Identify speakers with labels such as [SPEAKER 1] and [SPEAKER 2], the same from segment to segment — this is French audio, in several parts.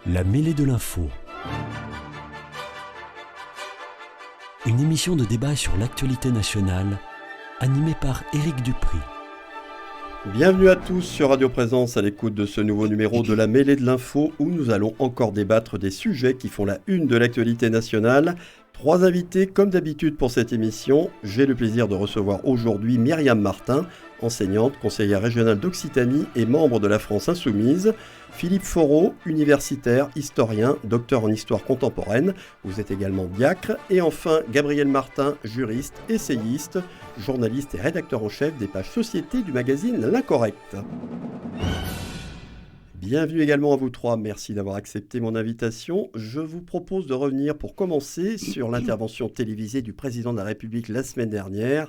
[SPEAKER 1] La mêlée de l'info. Une émission de débat sur l'actualité nationale, animée par Éric Dupry.
[SPEAKER 2] Bienvenue à tous sur Radio Présence à l'écoute de ce nouveau numéro de la mêlée de l'info où nous allons encore débattre des sujets qui font la une de l'actualité nationale. 3 invités comme d'habitude pour cette émission. J'ai le plaisir de recevoir aujourd'hui Myriam Martin, enseignante, conseillère régionale d'Occitanie et membre de la France Insoumise. Philippe Foreau, universitaire, historien, docteur en histoire contemporaine. Vous êtes également diacre. Et enfin, Gabriel Martin, juriste, essayiste, journaliste et rédacteur en chef des pages Société du magazine L'Incorrect. Bienvenue également à vous trois, merci d'avoir accepté mon invitation. Je vous propose de revenir pour commencer sur l'intervention télévisée du président de la République la semaine dernière,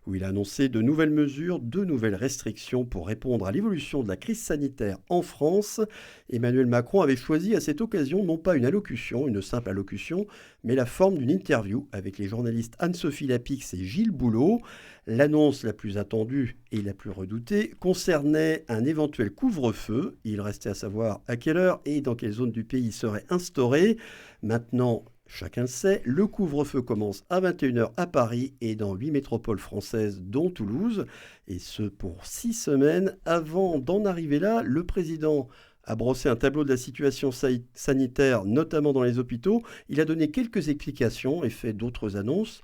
[SPEAKER 2] où il a annoncé de nouvelles mesures, de nouvelles restrictions pour répondre à l'évolution de la crise sanitaire en France. Emmanuel Macron avait choisi à cette occasion non pas une allocution, une simple allocution, mais la forme d'une interview avec les journalistes Anne-Sophie Lapix et Gilles Boulot. L'annonce la plus attendue et la plus redoutée concernait un éventuel couvre-feu. Il restait à savoir à quelle heure et dans quelle zone du pays il serait instauré. Maintenant, chacun le sait, le couvre-feu commence à 21h à Paris et dans 8 métropoles françaises, dont Toulouse, et ce pour 6 semaines. Avant d'en arriver là, le président a brossé un tableau de la situation sanitaire, notamment dans les hôpitaux. Il a donné quelques explications et fait d'autres annonces,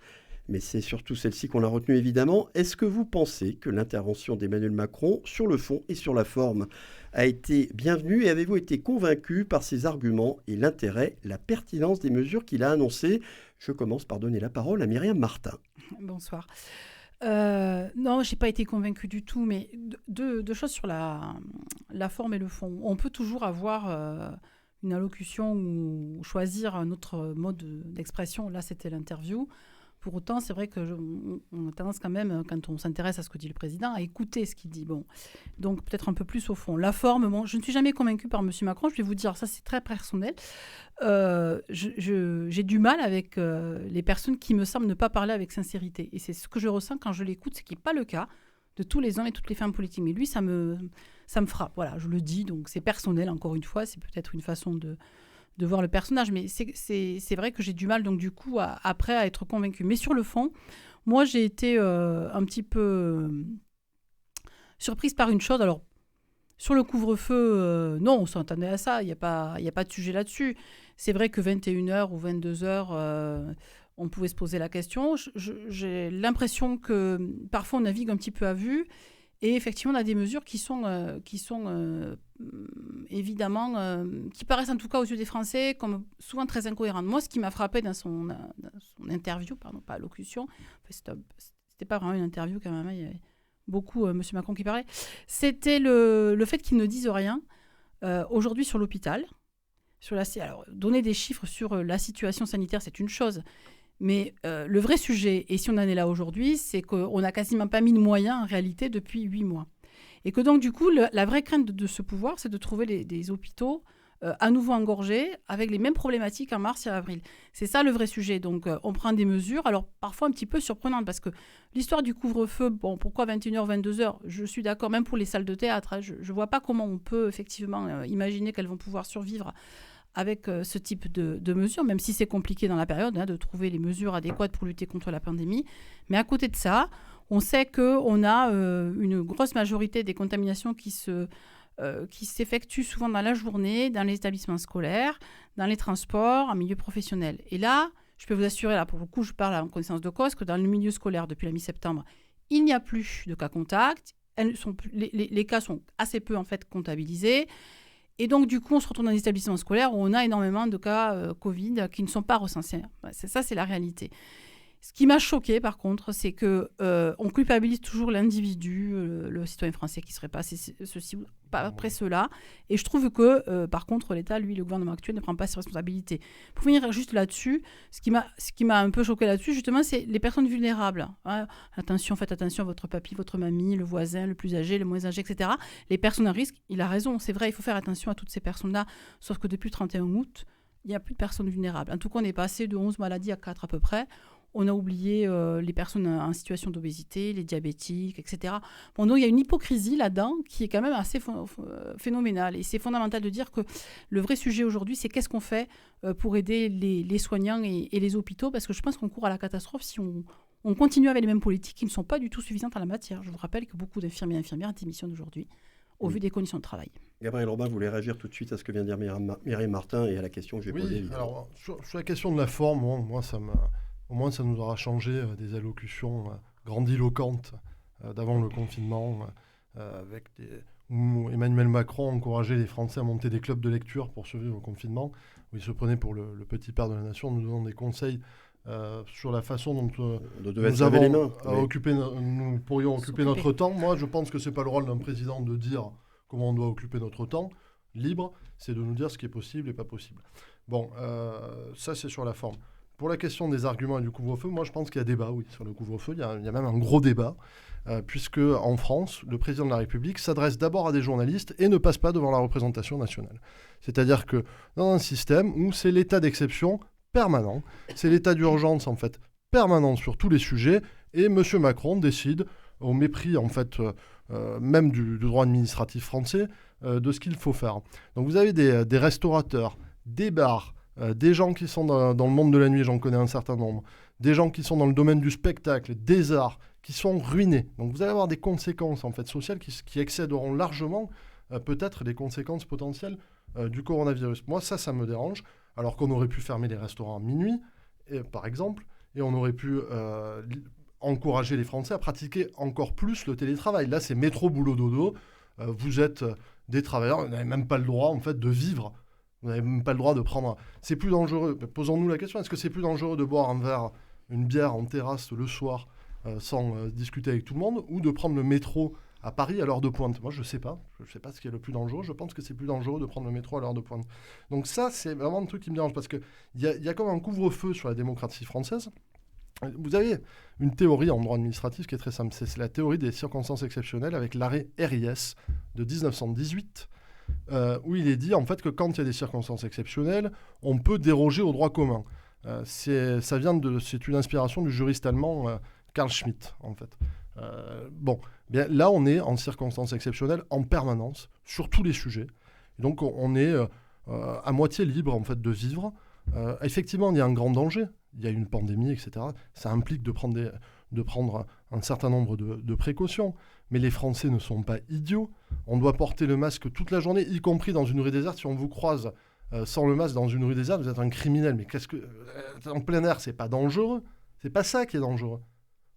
[SPEAKER 2] mais c'est surtout celle-ci qu'on a retenue évidemment. Est-ce que vous pensez que l'intervention d'Emmanuel Macron, sur le fond et sur la forme, a été bienvenue et avez-vous été convaincu par ses arguments et l'intérêt, la pertinence des mesures qu'il a annoncées ? Je commence par donner la parole à Myriam Martin.
[SPEAKER 3] Bonsoir. Non, je n'ai pas été convaincue du tout, mais deux choses sur la forme et le fond. On peut toujours avoir une allocution ou choisir un autre mode d'expression. Là, c'était l'interview. Pour autant, c'est vrai qu'on a tendance quand même, quand on s'intéresse à ce que dit le président, à écouter ce qu'il dit. Bon. Donc peut-être un peu plus au fond. La forme, bon, je ne suis jamais convaincue par M. Macron. Je vais vous dire, ça c'est très personnel. J'ai du mal avec les personnes qui me semblent ne pas parler avec sincérité. Et c'est ce que je ressens quand je l'écoute, ce qui n'est pas le cas de tous les hommes et toutes les femmes politiques. Mais lui, ça me frappe. Voilà, je le dis. Donc c'est personnel, encore une fois. C'est peut-être une façon de voir le personnage, mais c'est vrai que j'ai du mal, donc du coup, après, à être convaincue. Mais sur le fond, moi, j'ai été un petit peu surprise par une chose. Alors, sur le couvre-feu, non, on s'entendait à ça, il n'y a pas de sujet là-dessus. C'est vrai que 21h ou 22h, on pouvait se poser la question. J'ai l'impression que parfois, on navigue un petit peu à vue. Et effectivement, on a des mesures qui sont évidemment, qui paraissent en tout cas aux yeux des Français comme souvent très incohérentes. Moi, ce qui m'a frappé dans son interview, pardon, pas allocution, c'était pas vraiment une interview quand même, il y avait beaucoup M. Macron qui parlait, c'était le fait qu'il ne dise rien aujourd'hui sur l'hôpital. Alors, donner des chiffres sur la situation sanitaire, c'est une chose. Mais le vrai sujet, et si on en est là aujourd'hui, c'est qu'on n'a quasiment pas mis de moyens en réalité depuis 8 mois. Et que donc du coup, la vraie crainte de ce pouvoir, c'est de trouver des hôpitaux à nouveau engorgés avec les mêmes problématiques en mars et en avril. C'est ça le vrai sujet. Donc on prend des mesures, alors parfois un petit peu surprenantes, parce que l'histoire du couvre-feu, bon, pourquoi 21h, 22h ? Je suis d'accord, même pour les salles de théâtre, hein, je ne vois pas comment on peut effectivement imaginer qu'elles vont pouvoir survivre avec ce type de mesures, même si c'est compliqué dans la période de trouver les mesures adéquates pour lutter contre la pandémie. Mais à côté de ça, on sait qu'on a une grosse majorité des contaminations qui s'effectuent souvent dans la journée, dans les établissements scolaires, dans les transports, en milieu professionnel. Et là, je peux vous assurer, là pour le coup, je parle en connaissance de cause, que dans le milieu scolaire, depuis la mi-septembre, il n'y a plus de cas contacts. Les cas sont assez peu en fait comptabilisés. Et donc, du coup, on se retrouve dans des établissements scolaires où on a énormément de cas Covid qui ne sont pas recensés. Ça, c'est la réalité. Ce qui m'a choquée, par contre, c'est qu'on culpabilise toujours l'individu, le citoyen français qui serait passé ceci ou pas après cela. Et je trouve que, par contre, l'État, lui, le gouvernement actuel, ne prend pas ses responsabilités. Pour finir juste là-dessus, ce qui m'a un peu choquée là-dessus, justement, c'est les personnes vulnérables. Hein. Attention, faites attention à votre papy, votre mamie, le voisin, le plus âgé, le moins âgé, etc. Les personnes à risque, il a raison, c'est vrai, il faut faire attention à toutes ces personnes-là. Sauf que depuis le 31 août, il n'y a plus de personnes vulnérables. En tout cas, on est passé de 11 maladies à 4 à peu près. On a oublié les personnes en situation d'obésité, les diabétiques, etc. Bon, donc il y a une hypocrisie là-dedans qui est quand même assez phénoménale. Et c'est fondamental de dire que le vrai sujet aujourd'hui, c'est qu'est-ce qu'on fait pour aider les soignants et les hôpitaux, parce que je pense qu'on court à la catastrophe si on continue avec les mêmes politiques qui ne sont pas du tout suffisantes en la matière. Je vous rappelle que beaucoup d'infirmiers et infirmières démissionnent aujourd'hui au vu des conditions de travail.
[SPEAKER 2] Gabriel Robin voulait réagir tout de suite à ce que vient de dire Myriam Martin et à la question que j'ai posée.
[SPEAKER 4] Alors, sur la question de la forme, au moins ça nous aura changé des allocutions grandiloquentes d'avant le confinement, où Emmanuel Macron encourageait les Français à monter des clubs de lecture pour survivre au confinement, où il se prenait pour le petit père de la nation, nous donnant des conseils sur la façon dont nous pourrions occuper notre temps. Moi, je pense que ce n'est pas le rôle d'un président de dire comment on doit occuper notre temps. Libre, c'est de nous dire ce qui est possible et pas possible. Bon, ça c'est sur la forme. Pour la question des arguments et du couvre-feu, moi je pense qu'il y a débat, oui, sur le couvre-feu. Il y a même un gros débat, puisque en France, le président de la République s'adresse d'abord à des journalistes et ne passe pas devant la représentation nationale. C'est-à-dire que dans un système où c'est l'état d'exception permanent, c'est l'état d'urgence en fait permanent sur tous les sujets, et M. Macron décide, au mépris en fait même du droit administratif français, de ce qu'il faut faire. Donc vous avez des restaurateurs, des bars, des gens qui sont dans le monde de la nuit, j'en connais un certain nombre, des gens qui sont dans le domaine du spectacle, des arts, qui sont ruinés. Donc vous allez avoir des conséquences en fait, sociales qui excéderont largement peut-être les conséquences potentielles du coronavirus. Moi, ça me dérange, alors qu'on aurait pu fermer les restaurants à minuit, par exemple, et on aurait pu encourager les Français à pratiquer encore plus le télétravail. Là, c'est métro, boulot, dodo. Vous êtes des travailleurs, vous n'avez même pas le droit en fait, de vivre. Vous n'avez même pas le droit de prendre... C'est plus dangereux. Posons-nous la question, est-ce que c'est plus dangereux de boire une bière en terrasse le soir sans discuter avec tout le monde, ou de prendre le métro à Paris à l'heure de pointe? Moi, je ne sais pas. Je ne sais pas ce qui est le plus dangereux. Je pense que c'est plus dangereux de prendre le métro à l'heure de pointe. Donc ça, c'est vraiment un truc qui me dérange, parce qu'il y a comme un couvre-feu sur la démocratie française. Vous avez une théorie en droit administratif qui est très simple. C'est la théorie des circonstances exceptionnelles avec l'arrêt RIS de 1918, où il est dit en fait que quand il y a des circonstances exceptionnelles, on peut déroger au droit commun. C'est une inspiration du juriste allemand Carl Schmitt, en fait. Bien, là, on est en circonstances exceptionnelles en permanence, sur tous les sujets. Et donc, on est à moitié libre, en fait, de vivre. Effectivement, il y a un grand danger. Il y a une pandémie, etc. Ça implique de prendre un certain nombre de précautions. Mais les Français ne sont pas idiots. On doit porter le masque toute la journée, y compris dans une rue déserte. Si on vous croise sans le masque dans une rue déserte, vous êtes un criminel. Mais en plein air, c'est pas dangereux. C'est pas ça qui est dangereux.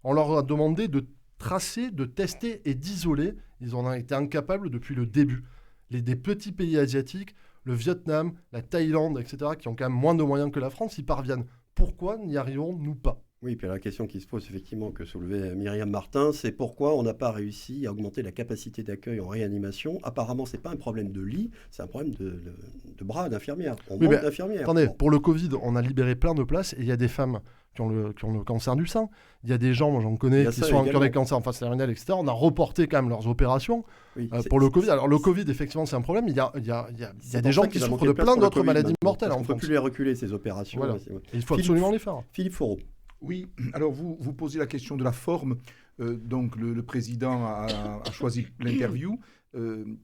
[SPEAKER 4] On leur a demandé de tracer, de tester et d'isoler. Ils en ont été incapables depuis le début. Des petits pays asiatiques, le Vietnam, la Thaïlande, etc., qui ont quand même moins de moyens que la France, y parviennent. Pourquoi n'y arrivons-nous pas ?
[SPEAKER 2] Oui, puis la question qui se pose effectivement, que soulevait Myriam Martin, c'est pourquoi on n'a pas réussi à augmenter la capacité d'accueil en réanimation. Apparemment, ce n'est pas un problème de lit, c'est un problème de bras d'infirmières. On manque d'infirmières.
[SPEAKER 4] Attendez, pour le Covid, on a libéré plein de places et il y a des femmes qui ont le cancer du sein. Il y a des gens, moi j'en connais, qui ont des cancers en face rénale, etc. On a reporté quand même leurs opérations pour le Covid. Alors le Covid, effectivement, c'est un problème. Il y a des gens qui souffrent de plein d'autres maladies mortelles.
[SPEAKER 2] On ne peut plus les reculer, ces opérations.
[SPEAKER 4] Voilà. Il faut absolument les faire.
[SPEAKER 2] Philippe Foreau.
[SPEAKER 5] Oui, alors vous posez la question de la forme. Donc le président a choisi l'interview,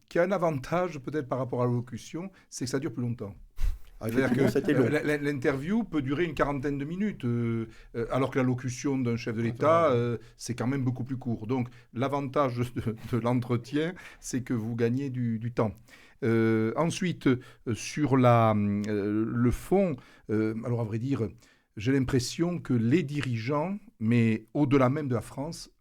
[SPEAKER 5] qui a un avantage peut-être par rapport à l'allocution, c'est que ça dure plus longtemps. C'est-à-dire que l'interview peut durer une quarantaine de minutes, alors que l'allocution d'un chef de l'État, c'est quand même beaucoup plus court. Donc l'avantage de l'entretien, c'est que vous gagnez du temps. Ensuite, sur le fond, alors à vrai dire, j'ai l'impression que les dirigeants, mais au-delà même de la France,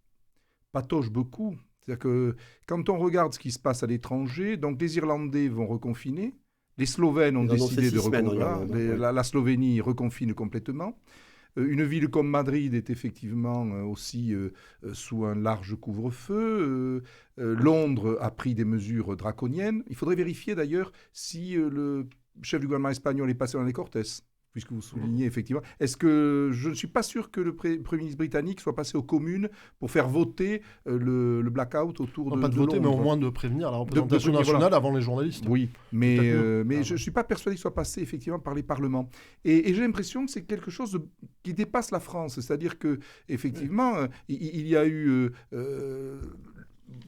[SPEAKER 5] patochent beaucoup. C'est-à-dire que quand on regarde ce qui se passe à l'étranger, donc les Irlandais vont reconfiner, les Slovènes ont décidé de reconfiner, la Slovénie reconfine complètement. Une ville comme Madrid est effectivement aussi sous un large couvre-feu. Londres a pris des mesures draconiennes. Il faudrait vérifier d'ailleurs si le chef du gouvernement espagnol est passé dans les Cortes. puisque vous soulignez effectivement. Est-ce que je ne suis pas sûr que le Premier ministre britannique soit passé aux communes pour faire voter le blackout autour de
[SPEAKER 4] pas de voter, mais
[SPEAKER 5] Londres.
[SPEAKER 4] au moins de prévenir la représentation
[SPEAKER 5] prévenir,
[SPEAKER 4] nationale
[SPEAKER 5] voilà.
[SPEAKER 4] avant les journalistes.
[SPEAKER 5] Oui, mais je ne
[SPEAKER 4] Pardon.
[SPEAKER 5] suis pas persuadé qu'il soit passé effectivement par les parlements. Et j'ai l'impression que c'est quelque chose qui dépasse la France. C'est-à-dire que effectivement, il y a eu...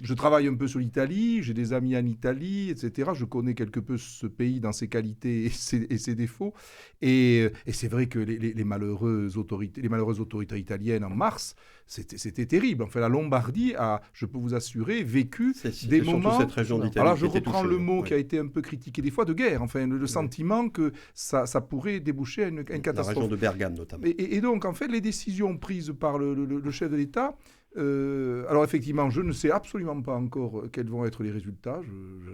[SPEAKER 5] je travaille un peu sur l'Italie, j'ai des amis en Italie, etc. Je connais quelque peu ce pays dans ses qualités et ses défauts. Et c'est vrai que les malheureuses autorités italiennes en mars, c'était terrible. Enfin, la Lombardie a, je peux vous assurer, vécu des moments...
[SPEAKER 2] cette région d'Italie.
[SPEAKER 5] Alors je
[SPEAKER 2] qui était
[SPEAKER 5] reprends
[SPEAKER 2] touchée,
[SPEAKER 5] le mot
[SPEAKER 2] ouais.
[SPEAKER 5] qui a été un peu critiqué des fois, de guerre. Enfin, le sentiment que ça pourrait déboucher à une
[SPEAKER 2] La
[SPEAKER 5] catastrophe.
[SPEAKER 2] région de Bergame, notamment.
[SPEAKER 5] Et donc, en fait, les décisions prises par le chef de l'État, alors effectivement, je ne sais absolument pas encore quels vont être les résultats.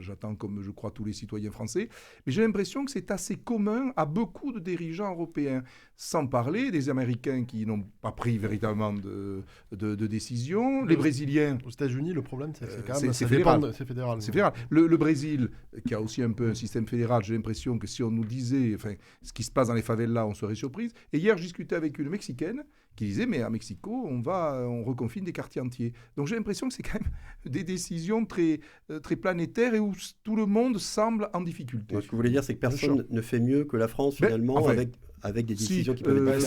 [SPEAKER 5] J'attends, comme je crois tous les citoyens français. Mais j'ai l'impression que c'est assez commun à beaucoup de dirigeants européens. Sans parler des Américains qui n'ont pas pris véritablement de décision. Les Brésiliens...
[SPEAKER 4] Aux États-Unis, le problème, c'est que c'est quand même...
[SPEAKER 5] c'est fédéral.
[SPEAKER 4] C'est fédéral.
[SPEAKER 5] C'est fédéral. Le Brésil, qui a aussi un peu un système fédéral, j'ai l'impression que si on nous disait ce qui se passe dans les favelas, on serait surprise. Et hier, je discutais avec une Mexicaine qui disait, mais à Mexico, on reconfine des quartiers entiers. Donc j'ai l'impression que c'est quand même des décisions très, très planétaires et où tout le monde semble en difficulté.
[SPEAKER 2] Donc, ce que vous voulez dire, c'est que personne ne fait mieux que la France, finalement,
[SPEAKER 5] enfin,
[SPEAKER 2] avec des
[SPEAKER 5] si,
[SPEAKER 2] décisions qui peuvent être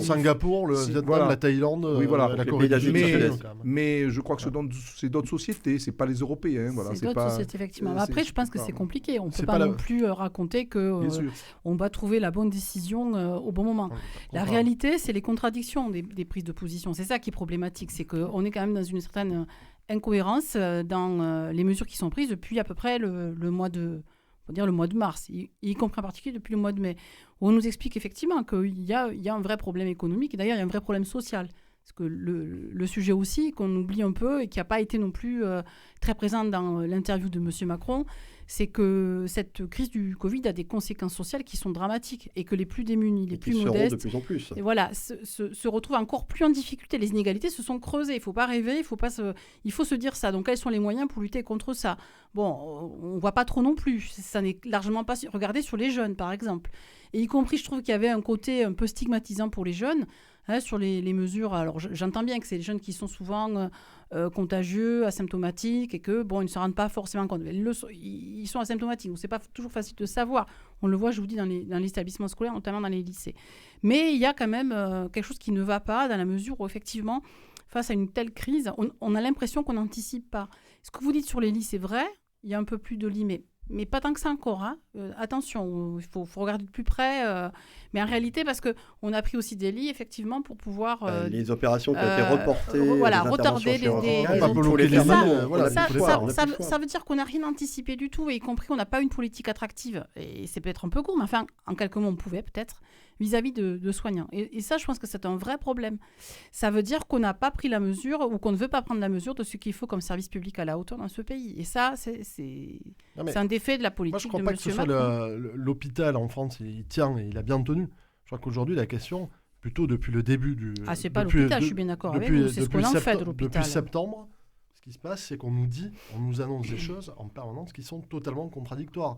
[SPEAKER 4] Singapour, le Vietnam,
[SPEAKER 5] voilà.
[SPEAKER 4] la Thaïlande,
[SPEAKER 5] Oui, voilà.
[SPEAKER 4] la
[SPEAKER 2] Les
[SPEAKER 4] Corée
[SPEAKER 2] pays
[SPEAKER 4] du
[SPEAKER 2] d'Asie
[SPEAKER 4] Sud.
[SPEAKER 2] du Sud-Est.
[SPEAKER 5] Mais je crois que c'est d'autres sociétés, c'est pas les Européens. Voilà,
[SPEAKER 3] c'est d'autres sociétés, effectivement. Mais après, je pense que c'est compliqué. On ne peut pas non plus raconter qu'on va trouver la bonne décision au bon moment. La réalité, c'est les contradictions des prises de position. C'est ça qui est problématique. C'est qu'on est quand même dans une certaine incohérence dans les mesures qui sont prises depuis à peu près le mois de mars, y compris en particulier depuis le mois de mai, où on nous explique effectivement qu'il y a un vrai problème économique, et d'ailleurs il y a un vrai problème social. Parce que le sujet aussi, qu'on oublie un peu et qui n'a pas été non plus très présent dans l'interview de M. Macron, c'est que cette crise du Covid a des conséquences sociales qui sont dramatiques et que les plus démunis, les plus modestes,
[SPEAKER 2] de plus en plus.
[SPEAKER 3] Et voilà, se retrouvent encore plus en difficulté. Les inégalités se sont creusées. Il ne faut pas rêver, il faut se dire ça. Donc, quels sont les moyens pour lutter contre ça ? Bon, on ne voit pas trop non plus. Ça n'est largement pas... Regardez sur les jeunes, par exemple. Et y compris, je trouve qu'il y avait un côté un peu stigmatisant pour les jeunes, sur les mesures. Alors, j'entends bien que c'est les jeunes qui sont souvent contagieux, asymptomatiques, et que, bon, ils ne se rendent pas forcément compte. Ils sont asymptomatiques, donc ce n'est pas toujours facile de savoir. On le voit, je vous dis, dans les établissements scolaires, notamment dans les lycées. Mais il y a quand même quelque chose qui ne va pas, dans la mesure où, effectivement, face à une telle crise, on a l'impression qu'on n'anticipe pas. Ce que vous dites sur les lits, c'est vrai, il y a un peu plus de lits, mais pas tant que ça encore. Attention, il faut regarder de plus près. Mais en réalité, parce qu'on a pris aussi des lits, effectivement, pour pouvoir...
[SPEAKER 2] les opérations qui ont été reportées,
[SPEAKER 3] retarder ça veut dire qu'on n'a rien anticipé du tout, et y compris on n'a pas une politique attractive. Et c'est peut-être un peu court, mais enfin, en quelques mots, on pouvait peut-être, vis-à-vis de soignants. Et ça, je pense que c'est un vrai problème. Ça veut dire qu'on n'a pas pris la mesure, ou qu'on ne veut pas prendre la mesure de ce qu'il faut comme service public à la hauteur dans ce pays. Et ça, c'est un défait de la politique de M. Macron.
[SPEAKER 4] Moi, je ne crois pas que ce soit l'hôpital en France, il tient et il a bien tenu. Je crois qu'aujourd'hui, la question, plutôt depuis le début du...
[SPEAKER 3] c'est pas l'hôpital, je suis bien d'accord avec vous. C'est ce qu'on en fait de l'hôpital.
[SPEAKER 4] Depuis septembre, ce qui se passe, c'est qu'on nous annonce des choses en permanence qui sont totalement contradictoires.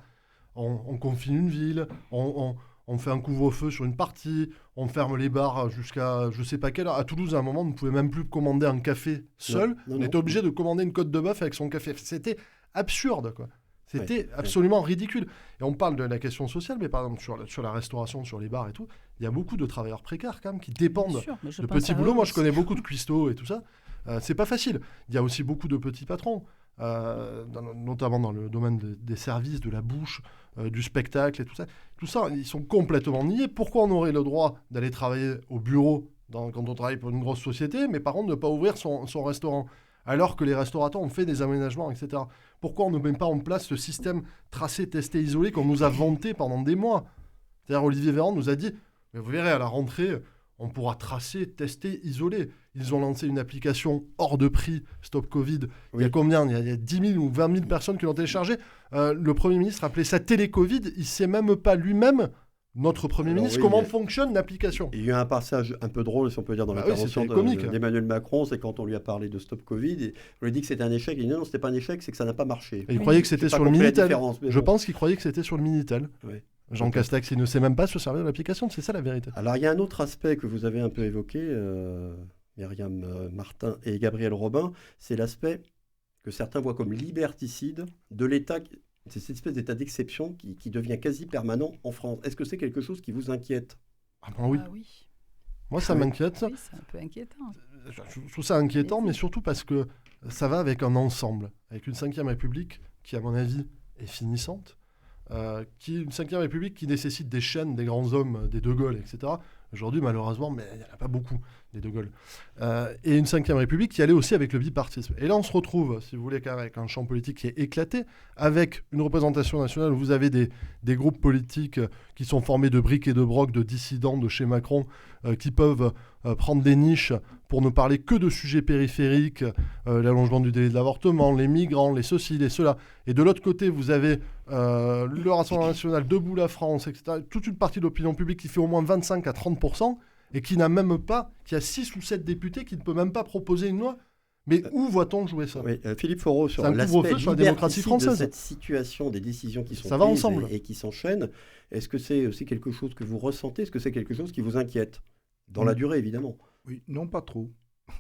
[SPEAKER 4] On confine une ville, on fait un couvre-feu sur une partie, on ferme les bars jusqu'à je ne sais pas quelle heure. À Toulouse, à un moment, on ne pouvait même plus commander un café seul. On était obligé de commander une côte de bœuf avec son café. C'était absurde, quoi. C'était absolument ridicule. Et on parle de la question sociale, mais par exemple, sur la restauration, sur les bars et tout, il y a beaucoup de travailleurs précaires, quand même, qui dépendent de petits boulots. Moi, je connais beaucoup de cuistots et tout ça. C'est pas facile. Il y a aussi beaucoup de petits patrons, notamment dans le domaine des services, de la bouche, du spectacle et tout ça. Tout ça, ils sont complètement niés. Pourquoi on aurait le droit d'aller travailler au bureau quand on travaille pour une grosse société, mais par contre ne pas ouvrir son restaurant, alors que les restaurateurs ont fait des aménagements, etc. Pourquoi on ne met pas en place ce système tracé, testé, isolé qu'on nous a vanté pendant des mois ? C'est-à-dire, Olivier Véran nous a dit, mais vous verrez, à la rentrée, on pourra tracer, tester, isoler. Ils ont lancé une application hors de prix, Stop Covid. Oui. Il y a combien ? Il y a 10 000 ou 20 000 personnes qui l'ont téléchargé. Le Premier ministre appelait ça Télé-Covid. Il ne sait même pas lui-même, notre Premier ministre, comment fonctionne l'application.
[SPEAKER 2] Il y a eu un passage un peu drôle, si on peut dire, dans l'intervention d'Emmanuel Macron. C'est quand on lui a parlé de Stop Covid. Et on lui a dit que c'était un échec. Il dit non, ce n'était pas un échec, c'est que ça n'a pas marché.
[SPEAKER 4] Et il croyait que c'était sur le Minitel. Je pense qu'il croyait que c'était sur le Minitel.
[SPEAKER 2] Oui.
[SPEAKER 4] Jean Castex, il ne sait même pas se servir de l'application, c'est ça la vérité.
[SPEAKER 2] Alors, il y a un autre aspect que vous avez un peu évoqué, Myriam Martin et Gabriel Robin, c'est l'aspect que certains voient comme liberticide de l'État, c'est cette espèce d'état d'exception qui devient quasi permanent en France. Est-ce que c'est quelque chose qui vous inquiète ?
[SPEAKER 4] Ah ben oui.
[SPEAKER 3] Ah oui.
[SPEAKER 4] Moi, ça m'inquiète.
[SPEAKER 3] Oui, c'est un peu inquiétant.
[SPEAKER 4] Je trouve ça inquiétant, mais surtout parce que ça va avec un ensemble, avec une 5e République qui, à mon avis, est finissante, qui est une 5e République qui nécessite des chaînes, des grands hommes, des De Gaulle, etc. Aujourd'hui, malheureusement, mais il n'y en a pas beaucoup, des De Gaulle. Et une 5e République qui allait aussi avec le bipartisme. Et là, on se retrouve, si vous voulez, avec un champ politique qui est éclaté, avec une représentation nationale où vous avez des groupes politiques qui sont formés de briques et de brocs, de dissidents de chez Macron, qui peuvent prendre des niches pour ne parler que de sujets périphériques, l'allongement du délai de l'avortement, les migrants, les ceci, les cela. Et de l'autre côté, vous avez le Rassemblement national, Debout la France, etc. Toute une partie de l'opinion publique qui fait au moins 25 à 30% et qui n'a même pas, qui a 6 ou 7 députés qui ne peut même pas proposer une loi. Mais où voit-on jouer ça ?
[SPEAKER 2] Oui, Philippe Foreau, sur
[SPEAKER 4] C'est un
[SPEAKER 2] l'aspect
[SPEAKER 4] couvre-feu sur la démocratie
[SPEAKER 2] liberticide de
[SPEAKER 4] française.
[SPEAKER 2] cette situation, des décisions qui sont
[SPEAKER 4] Ça va
[SPEAKER 2] prises
[SPEAKER 4] ensemble.
[SPEAKER 2] et qui s'enchaînent, est-ce que c'est aussi quelque chose que vous ressentez ? Est-ce que c'est quelque chose qui vous inquiète ? Dans la durée, évidemment.
[SPEAKER 5] Oui, non, pas trop.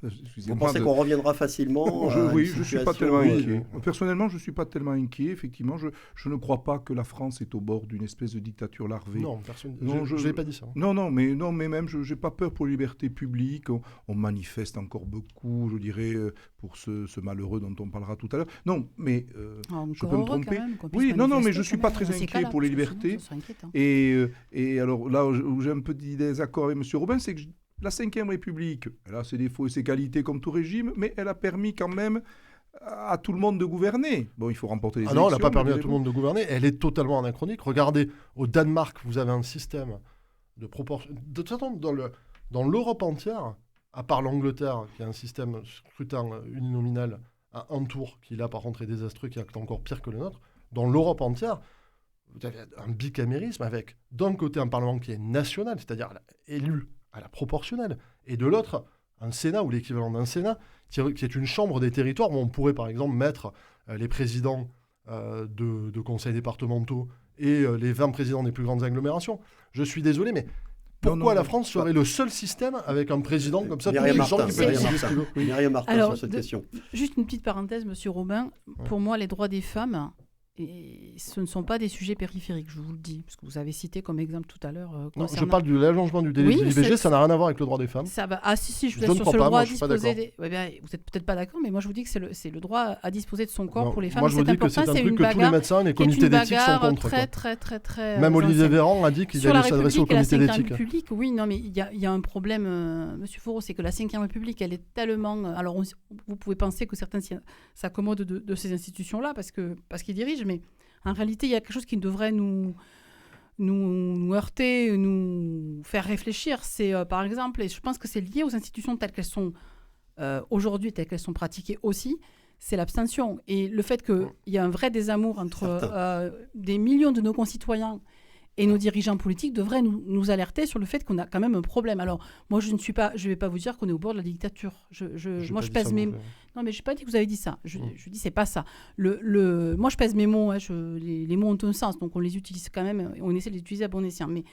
[SPEAKER 2] Vous pensez qu'on reviendra facilement
[SPEAKER 5] Oui, je ne suis pas tellement inquiet.
[SPEAKER 2] Oui.
[SPEAKER 5] Personnellement, je ne suis pas tellement inquiet. Effectivement, je ne crois pas que la France est au bord d'une espèce de dictature larvée.
[SPEAKER 4] Non, personne.
[SPEAKER 5] Non,
[SPEAKER 4] Je n'ai pas dit ça.
[SPEAKER 5] Non, mais même, je n'ai pas peur pour les libertés publiques. On manifeste encore beaucoup, je dirais, pour ce malheureux dont on parlera tout à l'heure. Non, mais je peux me tromper. Oui, non, mais je ne suis pas très inquiet pour les libertés. Et alors là où j'ai un peu des désaccords avec M. Robin, c'est que la 5e République, elle a ses défauts et ses qualités comme tout régime, mais elle a permis quand même à tout le monde de gouverner. Bon, il faut remporter les élections.
[SPEAKER 4] Non, elle n'a pas permis à tout le monde de gouverner. Elle est totalement anachronique. Regardez, au Danemark, vous avez un système de proportion. De toute façon, dans l'Europe entière, à part l'Angleterre, qui a un système scrutin uninominal à un tour, qui là, par contre, est désastreux, qui est encore pire que le nôtre, dans l'Europe entière, vous avez un bicamérisme avec, d'un côté, un Parlement qui est national, c'est-à-dire élu à la proportionnelle, et de l'autre, un Sénat, ou l'équivalent d'un Sénat, qui est une chambre des territoires où on pourrait, par exemple, mettre les présidents de conseils départementaux et les 20 présidents des plus grandes agglomérations. Je suis désolé, mais pourquoi la France serait le seul système avec un président comme ça, tous les gens qui peuvent décider ce qu'ils veulent ?
[SPEAKER 2] Myriam Martin,
[SPEAKER 3] Alors,
[SPEAKER 2] sur cette question.
[SPEAKER 3] Juste une petite parenthèse, Monsieur Robin. Pour moi, les droits des femmes, ce ne sont pas des sujets périphériques, je vous le dis, parce que vous avez cité comme exemple tout à l'heure.
[SPEAKER 4] Non, je parle de l'allongement du délai de l'IVG, ça n'a rien à voir avec le droit des femmes.
[SPEAKER 3] Ça va. Ah si, je vous
[SPEAKER 4] ne
[SPEAKER 3] assure,
[SPEAKER 4] crois
[SPEAKER 3] sur le
[SPEAKER 4] pas,
[SPEAKER 3] droit
[SPEAKER 4] moi,
[SPEAKER 3] à
[SPEAKER 4] je suis pas
[SPEAKER 3] disposer
[SPEAKER 4] d'accord.
[SPEAKER 3] vous n'êtes peut-être pas d'accord, mais moi je vous dis que c'est le droit à disposer de son corps
[SPEAKER 4] Non,
[SPEAKER 3] pour les femmes.
[SPEAKER 4] moi je vous dis que c'est un truc que tous les médecins, les comités d'éthique sont contre.
[SPEAKER 3] Très
[SPEAKER 4] Même Olivier Véran a dit qu'il allait s'adresser au comité d'éthique.
[SPEAKER 3] République, oui, non, mais il y a un problème, Monsieur Foreau, c'est que la 5e République, elle est tellement... Alors vous pouvez penser que certains s'accommodent de ces institutions-là parce qu'ils dirigent, mais en réalité, il y a quelque chose qui devrait nous heurter, nous faire réfléchir. C'est, par exemple, et je pense que c'est lié aux institutions telles qu'elles sont aujourd'hui, telles qu'elles sont pratiquées aussi, c'est l'abstention. Et le fait qu'il y a un vrai désamour entre des millions de nos concitoyens et nos dirigeants politiques devraient nous alerter sur le fait qu'on a quand même un problème. Alors, moi, je vais pas vous dire qu'on est au bord de la dictature. Moi, je pèse mes mots. Non, mais je n'ai pas dit que vous avez dit ça. Je dis, c'est pas ça. Moi, je pèse mes mots. Les mots ont un sens, donc on les utilise quand même. On essaie de les utiliser à bon escient. Mais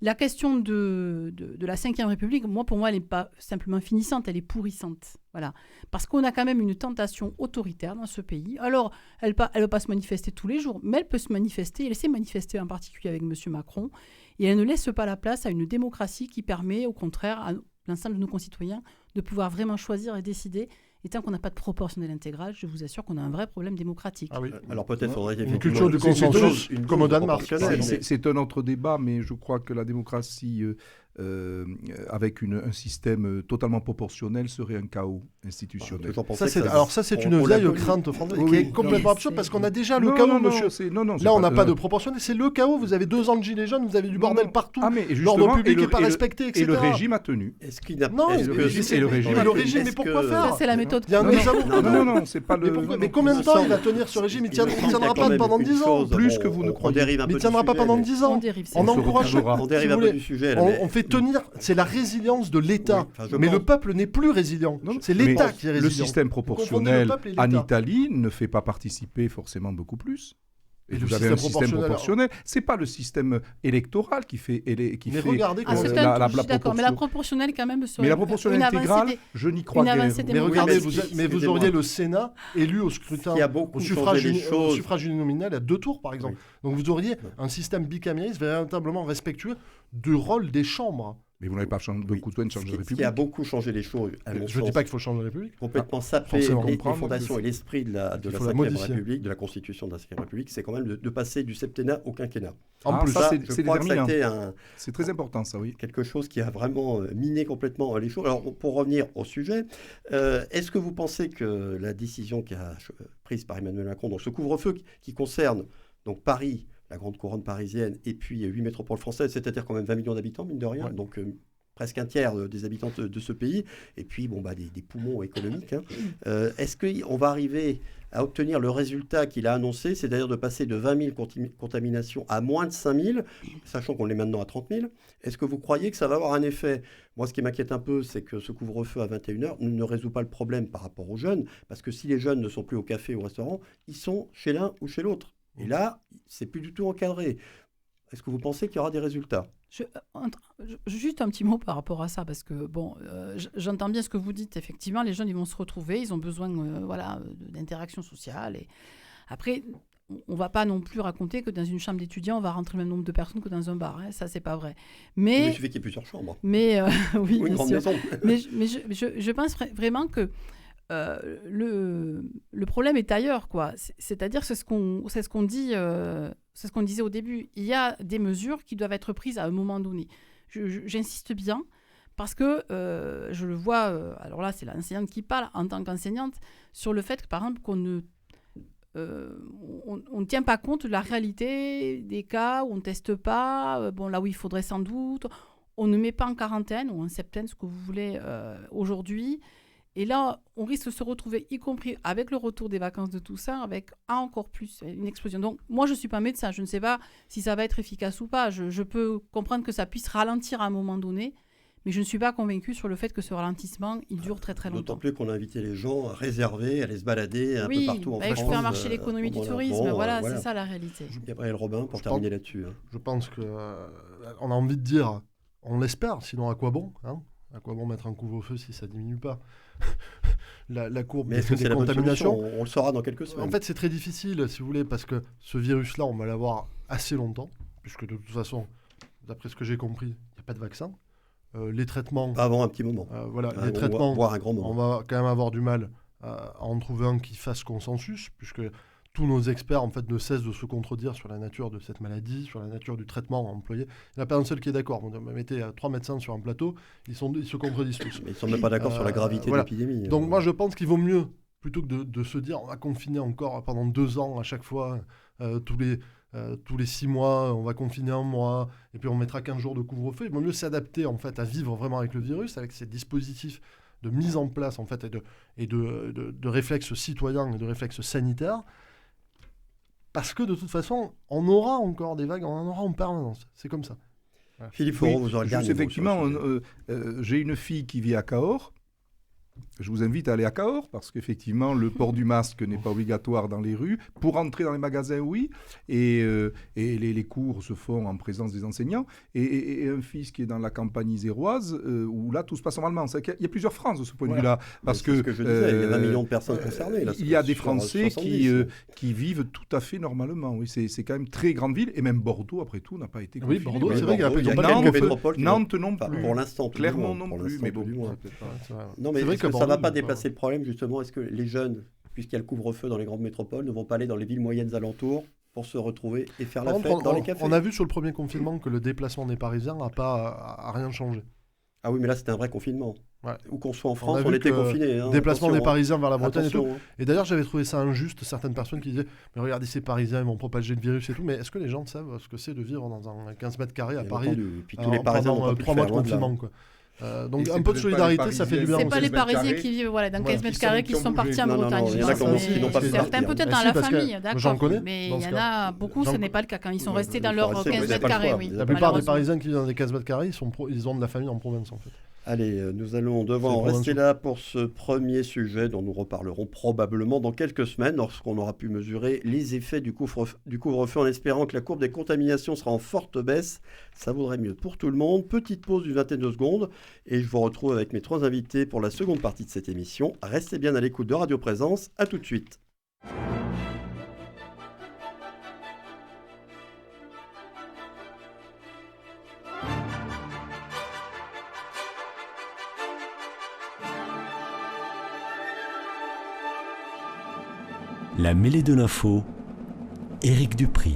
[SPEAKER 3] la question de la 5e République, pour moi, elle n'est pas simplement finissante, elle est pourrissante. Voilà. Parce qu'on a quand même une tentation autoritaire dans ce pays. Alors, elle ne va pas se manifester tous les jours, mais elle peut se manifester. Elle s'est manifestée en particulier avec M. Macron. Et elle ne laisse pas la place à une démocratie qui permet, au contraire, à l'ensemble de nos concitoyens de pouvoir vraiment choisir et décider. Et tant qu'on n'a pas de proportionnel intégral, je vous assure qu'on a un vrai problème démocratique.
[SPEAKER 2] Ah oui. Alors peut-être faudrait
[SPEAKER 4] une culture du consensus, comme au Danemark.
[SPEAKER 5] C'est un autre débat, mais je crois que la démocratie avec un système totalement proportionnel serait un chaos institutionnel.
[SPEAKER 4] Ça, c'est une vieille crainte française qui est complètement absurde parce qu'on a déjà le chaos, monsieur. Là, on n'a pas de proportionnel. C'est le chaos. Vous avez 2 ans de gilets jaunes, vous avez du bordel partout. L'ordre public n'est pas respecté, etc.
[SPEAKER 5] Et le régime a tenu.
[SPEAKER 2] Est-ce qu'il n'a
[SPEAKER 4] Non, le régime, mais pourquoi faire ?
[SPEAKER 3] C'est la méthode.
[SPEAKER 4] Il y a un désamour.
[SPEAKER 5] Non, c'est pas le.
[SPEAKER 4] Mais combien de temps il va tenir ce régime ? Il ne tiendra pas pendant 10 ans.
[SPEAKER 5] Plus que vous ne croyez.
[SPEAKER 4] Il ne tiendra pas pendant 10 ans.
[SPEAKER 3] On
[SPEAKER 4] encourage.
[SPEAKER 2] On dérive un peu du sujet.
[SPEAKER 4] On fait tenir. C'est la résilience de l'État. Mais le peuple n'est plus résilient. C'est l'État qui est résilient.
[SPEAKER 5] Le système proportionnel en Italie ne fait pas participer forcément beaucoup plus. Et
[SPEAKER 4] le
[SPEAKER 5] vous avez un
[SPEAKER 4] système
[SPEAKER 5] système
[SPEAKER 4] proportionnel.
[SPEAKER 5] proportionnel. C'est pas le système électoral qui fait
[SPEAKER 4] Mais regardez
[SPEAKER 3] Ah,
[SPEAKER 4] comment-
[SPEAKER 3] c'est
[SPEAKER 5] la
[SPEAKER 3] je suis d'accord, mais la proportionnelle quand même serait
[SPEAKER 5] Mais la proportionnelle
[SPEAKER 3] une avancée
[SPEAKER 5] intégrale, je n'y crois
[SPEAKER 3] une
[SPEAKER 5] guère.
[SPEAKER 3] avancée
[SPEAKER 4] Mais
[SPEAKER 3] démocratique.
[SPEAKER 4] regardez,
[SPEAKER 2] Excusez-moi.
[SPEAKER 4] vous auriez le Sénat élu au scrutin,
[SPEAKER 2] qui a beaucoup
[SPEAKER 4] au
[SPEAKER 2] changé les choses.
[SPEAKER 4] suffrage uninominal à 2 tours, par exemple.
[SPEAKER 2] Oui.
[SPEAKER 4] Donc vous auriez un système bicamérisme véritablement respectueux du rôle des chambres.
[SPEAKER 5] Mais vous n'avez pas beaucoup de soin de changer de
[SPEAKER 2] Ce qui
[SPEAKER 5] République.
[SPEAKER 2] a beaucoup changé les choses, à mon
[SPEAKER 4] Je ne dis
[SPEAKER 2] sens,
[SPEAKER 4] pas qu'il faut changer la République.
[SPEAKER 2] complètement sapé
[SPEAKER 4] forcément
[SPEAKER 2] les
[SPEAKER 5] comprendre
[SPEAKER 2] fondations
[SPEAKER 5] que
[SPEAKER 2] et l'esprit de la
[SPEAKER 4] il faut la
[SPEAKER 2] 5e
[SPEAKER 4] modifier.
[SPEAKER 2] République, de la constitution de la 5e République, c'est quand même de passer du septennat au quinquennat.
[SPEAKER 4] En
[SPEAKER 5] Ah,
[SPEAKER 4] plus,
[SPEAKER 5] ça, c'est
[SPEAKER 2] je crois que ça a
[SPEAKER 5] déterminant.
[SPEAKER 2] été
[SPEAKER 5] C'est très important, ça, oui.
[SPEAKER 2] quelque chose qui a vraiment miné complètement les choses. Alors, pour revenir au sujet, est-ce que vous pensez que la décision prise par Emmanuel Macron, donc ce couvre-feu qui concerne donc Paris, la grande couronne parisienne, et puis 8 métropoles françaises, c'est-à-dire quand même 20 millions d'habitants, mine de rien,
[SPEAKER 4] Ouais.
[SPEAKER 2] donc presque un tiers des habitants de ce pays, et puis des poumons économiques, hein. Est-ce qu'on va arriver à obtenir le résultat qu'il a annoncé, c'est-à-dire de passer de 20 000 contaminations à moins de 5 000, sachant qu'on est maintenant à 30 000? Est-ce que vous croyez que ça va avoir un effet? Moi, ce qui m'inquiète un peu, c'est que ce couvre-feu à 21h ne résout pas le problème par rapport aux jeunes, parce que si les jeunes ne sont plus au café ou au restaurant, ils sont chez l'un ou chez l'autre. Et là, c'est plus du tout encadré. Est-ce que vous pensez qu'il y aura des résultats?
[SPEAKER 3] Juste un petit mot par rapport à ça, parce que j'entends bien ce que vous dites. Effectivement, les jeunes, ils vont se retrouver, ils ont besoin d'interaction sociale. Et après, on ne va pas non plus raconter que dans une chambre d'étudiants, on va rentrer le même nombre de personnes que dans un bar. Hein. Ça, c'est pas vrai.
[SPEAKER 2] Il suffit qu'il y ait plusieurs chambres.
[SPEAKER 3] Mais oui,
[SPEAKER 2] Ou une
[SPEAKER 3] bien
[SPEAKER 2] grande
[SPEAKER 3] sûr.
[SPEAKER 2] maison.
[SPEAKER 3] Mais je pense vraiment que le problème est ailleurs, quoi. C'est-à-dire, c'est ce qu'on dit, c'est ce qu'on disait au début. Il y a des mesures qui doivent être prises à un moment donné. J'insiste bien parce que je le vois. Alors là, c'est l'enseignante qui parle en tant qu'enseignante sur le fait que, par exemple, qu'on ne tient pas compte de la réalité des cas où on ne teste pas. Là où il faudrait sans doute, on ne met pas en quarantaine ou en septaine, ce que vous voulez aujourd'hui. Et là, on risque de se retrouver, y compris avec le retour des vacances de Toussaint, avec encore plus une explosion. Donc, moi, je ne suis pas médecin. Je ne sais pas si ça va être efficace ou pas. Je peux comprendre que ça puisse ralentir à un moment donné, mais je ne suis pas convaincue sur le fait que ce ralentissement, il dure très, très longtemps.
[SPEAKER 2] D'autant plus qu'on a invité les gens à réserver, à aller se balader un peu partout en France.
[SPEAKER 3] Oui, faire marcher l'économie du tourisme. Voilà, c'est ça la réalité.
[SPEAKER 2] Gabriel Robin, pour terminer là-dessus.
[SPEAKER 4] Je pense qu'on a envie de dire, on l'espère, sinon à quoi bon, hein? À quoi bon mettre un couvre-feu si ça ne diminue pas la courbe
[SPEAKER 2] Mais est-ce que c'est
[SPEAKER 4] des
[SPEAKER 2] la bonne
[SPEAKER 4] contaminations?
[SPEAKER 2] solution? On le saura dans quelques semaines.
[SPEAKER 4] En fait, c'est très difficile, si vous voulez, parce que ce virus-là, on va l'avoir assez longtemps, puisque de toute façon, d'après ce que j'ai compris, il n'y a pas de vaccin. Les traitements...
[SPEAKER 2] Pas avant un petit moment.
[SPEAKER 4] Les traitements,
[SPEAKER 2] voire un grand moment.
[SPEAKER 4] on va quand même avoir du mal à en trouver un qui fasse consensus, puisque tous nos experts en fait ne cessent de se contredire sur la nature de cette maladie, sur la nature du traitement employé. Il n'y en a pas un seul qui est d'accord. Vous mettez 3 médecins sur un plateau, ils se contredisent tous.
[SPEAKER 2] Mais ils ne sont même pas d'accord sur la gravité de l'épidémie.
[SPEAKER 4] Donc moi je pense qu'il vaut mieux, plutôt que de se dire on va confiner encore pendant 2 ans à chaque fois, tous les 6 mois, on va confiner 1 mois, et puis on mettra 15 jours de couvre-feu. Il vaut mieux s'adapter en fait à vivre vraiment avec le virus, avec ces dispositifs de mise en place en fait et de réflexes citoyens et de réflexes sanitaires. Parce que de toute façon, on aura encore des vagues, on en aura en permanence. C'est comme ça.
[SPEAKER 2] Voilà. Philippe Foreau, vous aurez le dernier mot.
[SPEAKER 5] Effectivement, j'ai une fille qui vit à Cahors. Je vous invite à aller à Cahors parce qu'effectivement, le port du masque n'est pas obligatoire dans les rues. Pour entrer dans les magasins, oui. Et les cours se font en présence des enseignants. Et un fils qui est dans la campagne iséroise, où là, tout se passe normalement. Il y a plusieurs France de ce point de vue-là. Parce que
[SPEAKER 2] ce que je disais, il y a 20 millions de personnes concernées. Là,
[SPEAKER 5] il y a des Français qui vivent tout à fait normalement. Oui, c'est quand même très grande ville. Et même Bordeaux, après tout, n'a pas été confiné.
[SPEAKER 4] Oui, Bordeaux, c'est vrai qu'il y a
[SPEAKER 5] Nantes non plus.
[SPEAKER 2] Pour l'instant,
[SPEAKER 5] Clermont non plus. Mais bon,
[SPEAKER 2] non, mais est-ce que ça ne va pas dépasser le problème, justement? Est-ce que les jeunes, puisqu'il y a le couvre-feu dans les grandes métropoles, ne vont pas aller dans les villes moyennes alentours pour se retrouver et faire la fête dans les cafés?
[SPEAKER 4] On a vu sur le premier confinement que le déplacement des Parisiens n'a rien changé.
[SPEAKER 2] Ah oui, mais là, c'était un vrai confinement.
[SPEAKER 4] Ouais.
[SPEAKER 2] Où qu'on soit en France, on était confinés.
[SPEAKER 4] Hein, déplacement des Parisiens vers la Bretagne et tout.
[SPEAKER 2] Hein.
[SPEAKER 4] Et d'ailleurs, j'avais trouvé ça injuste, certaines personnes qui disaient « Mais regardez, ces Parisiens, ils vont propager le virus et tout. » Mais est-ce que les gens savent ce que c'est de vivre dans un 15 mètres carrés à Paris pendant 3 mois de confinement, quoi. Donc un peu de solidarité, ça fait du bien.
[SPEAKER 3] C'est pas les Parisiens qui vivent dans 15 mètres carrés qui sont partis en Bretagne. Certains peut-être dans la famille, d'accord. Mais il y en a beaucoup, ce n'est pas le cas quand ils sont restés dans leurs 15 mètres carrés.
[SPEAKER 4] La plupart des Parisiens qui vivent dans des 15 mètres carrés, ils ont de la famille en province en fait.
[SPEAKER 2] Allez, nous allons devoir en rester là pour ce premier sujet dont nous reparlerons probablement dans quelques semaines lorsqu'on aura pu mesurer les effets du couvre-feu en espérant que la courbe des contaminations sera en forte baisse. Ça vaudrait mieux pour tout le monde. Petite pause d'une vingtaine de secondes et je vous retrouve avec mes 3 invités pour la seconde partie de cette émission. Restez bien à l'écoute de Radio Présence. À tout de suite.
[SPEAKER 1] La mêlée de l'info, Éric Dupry.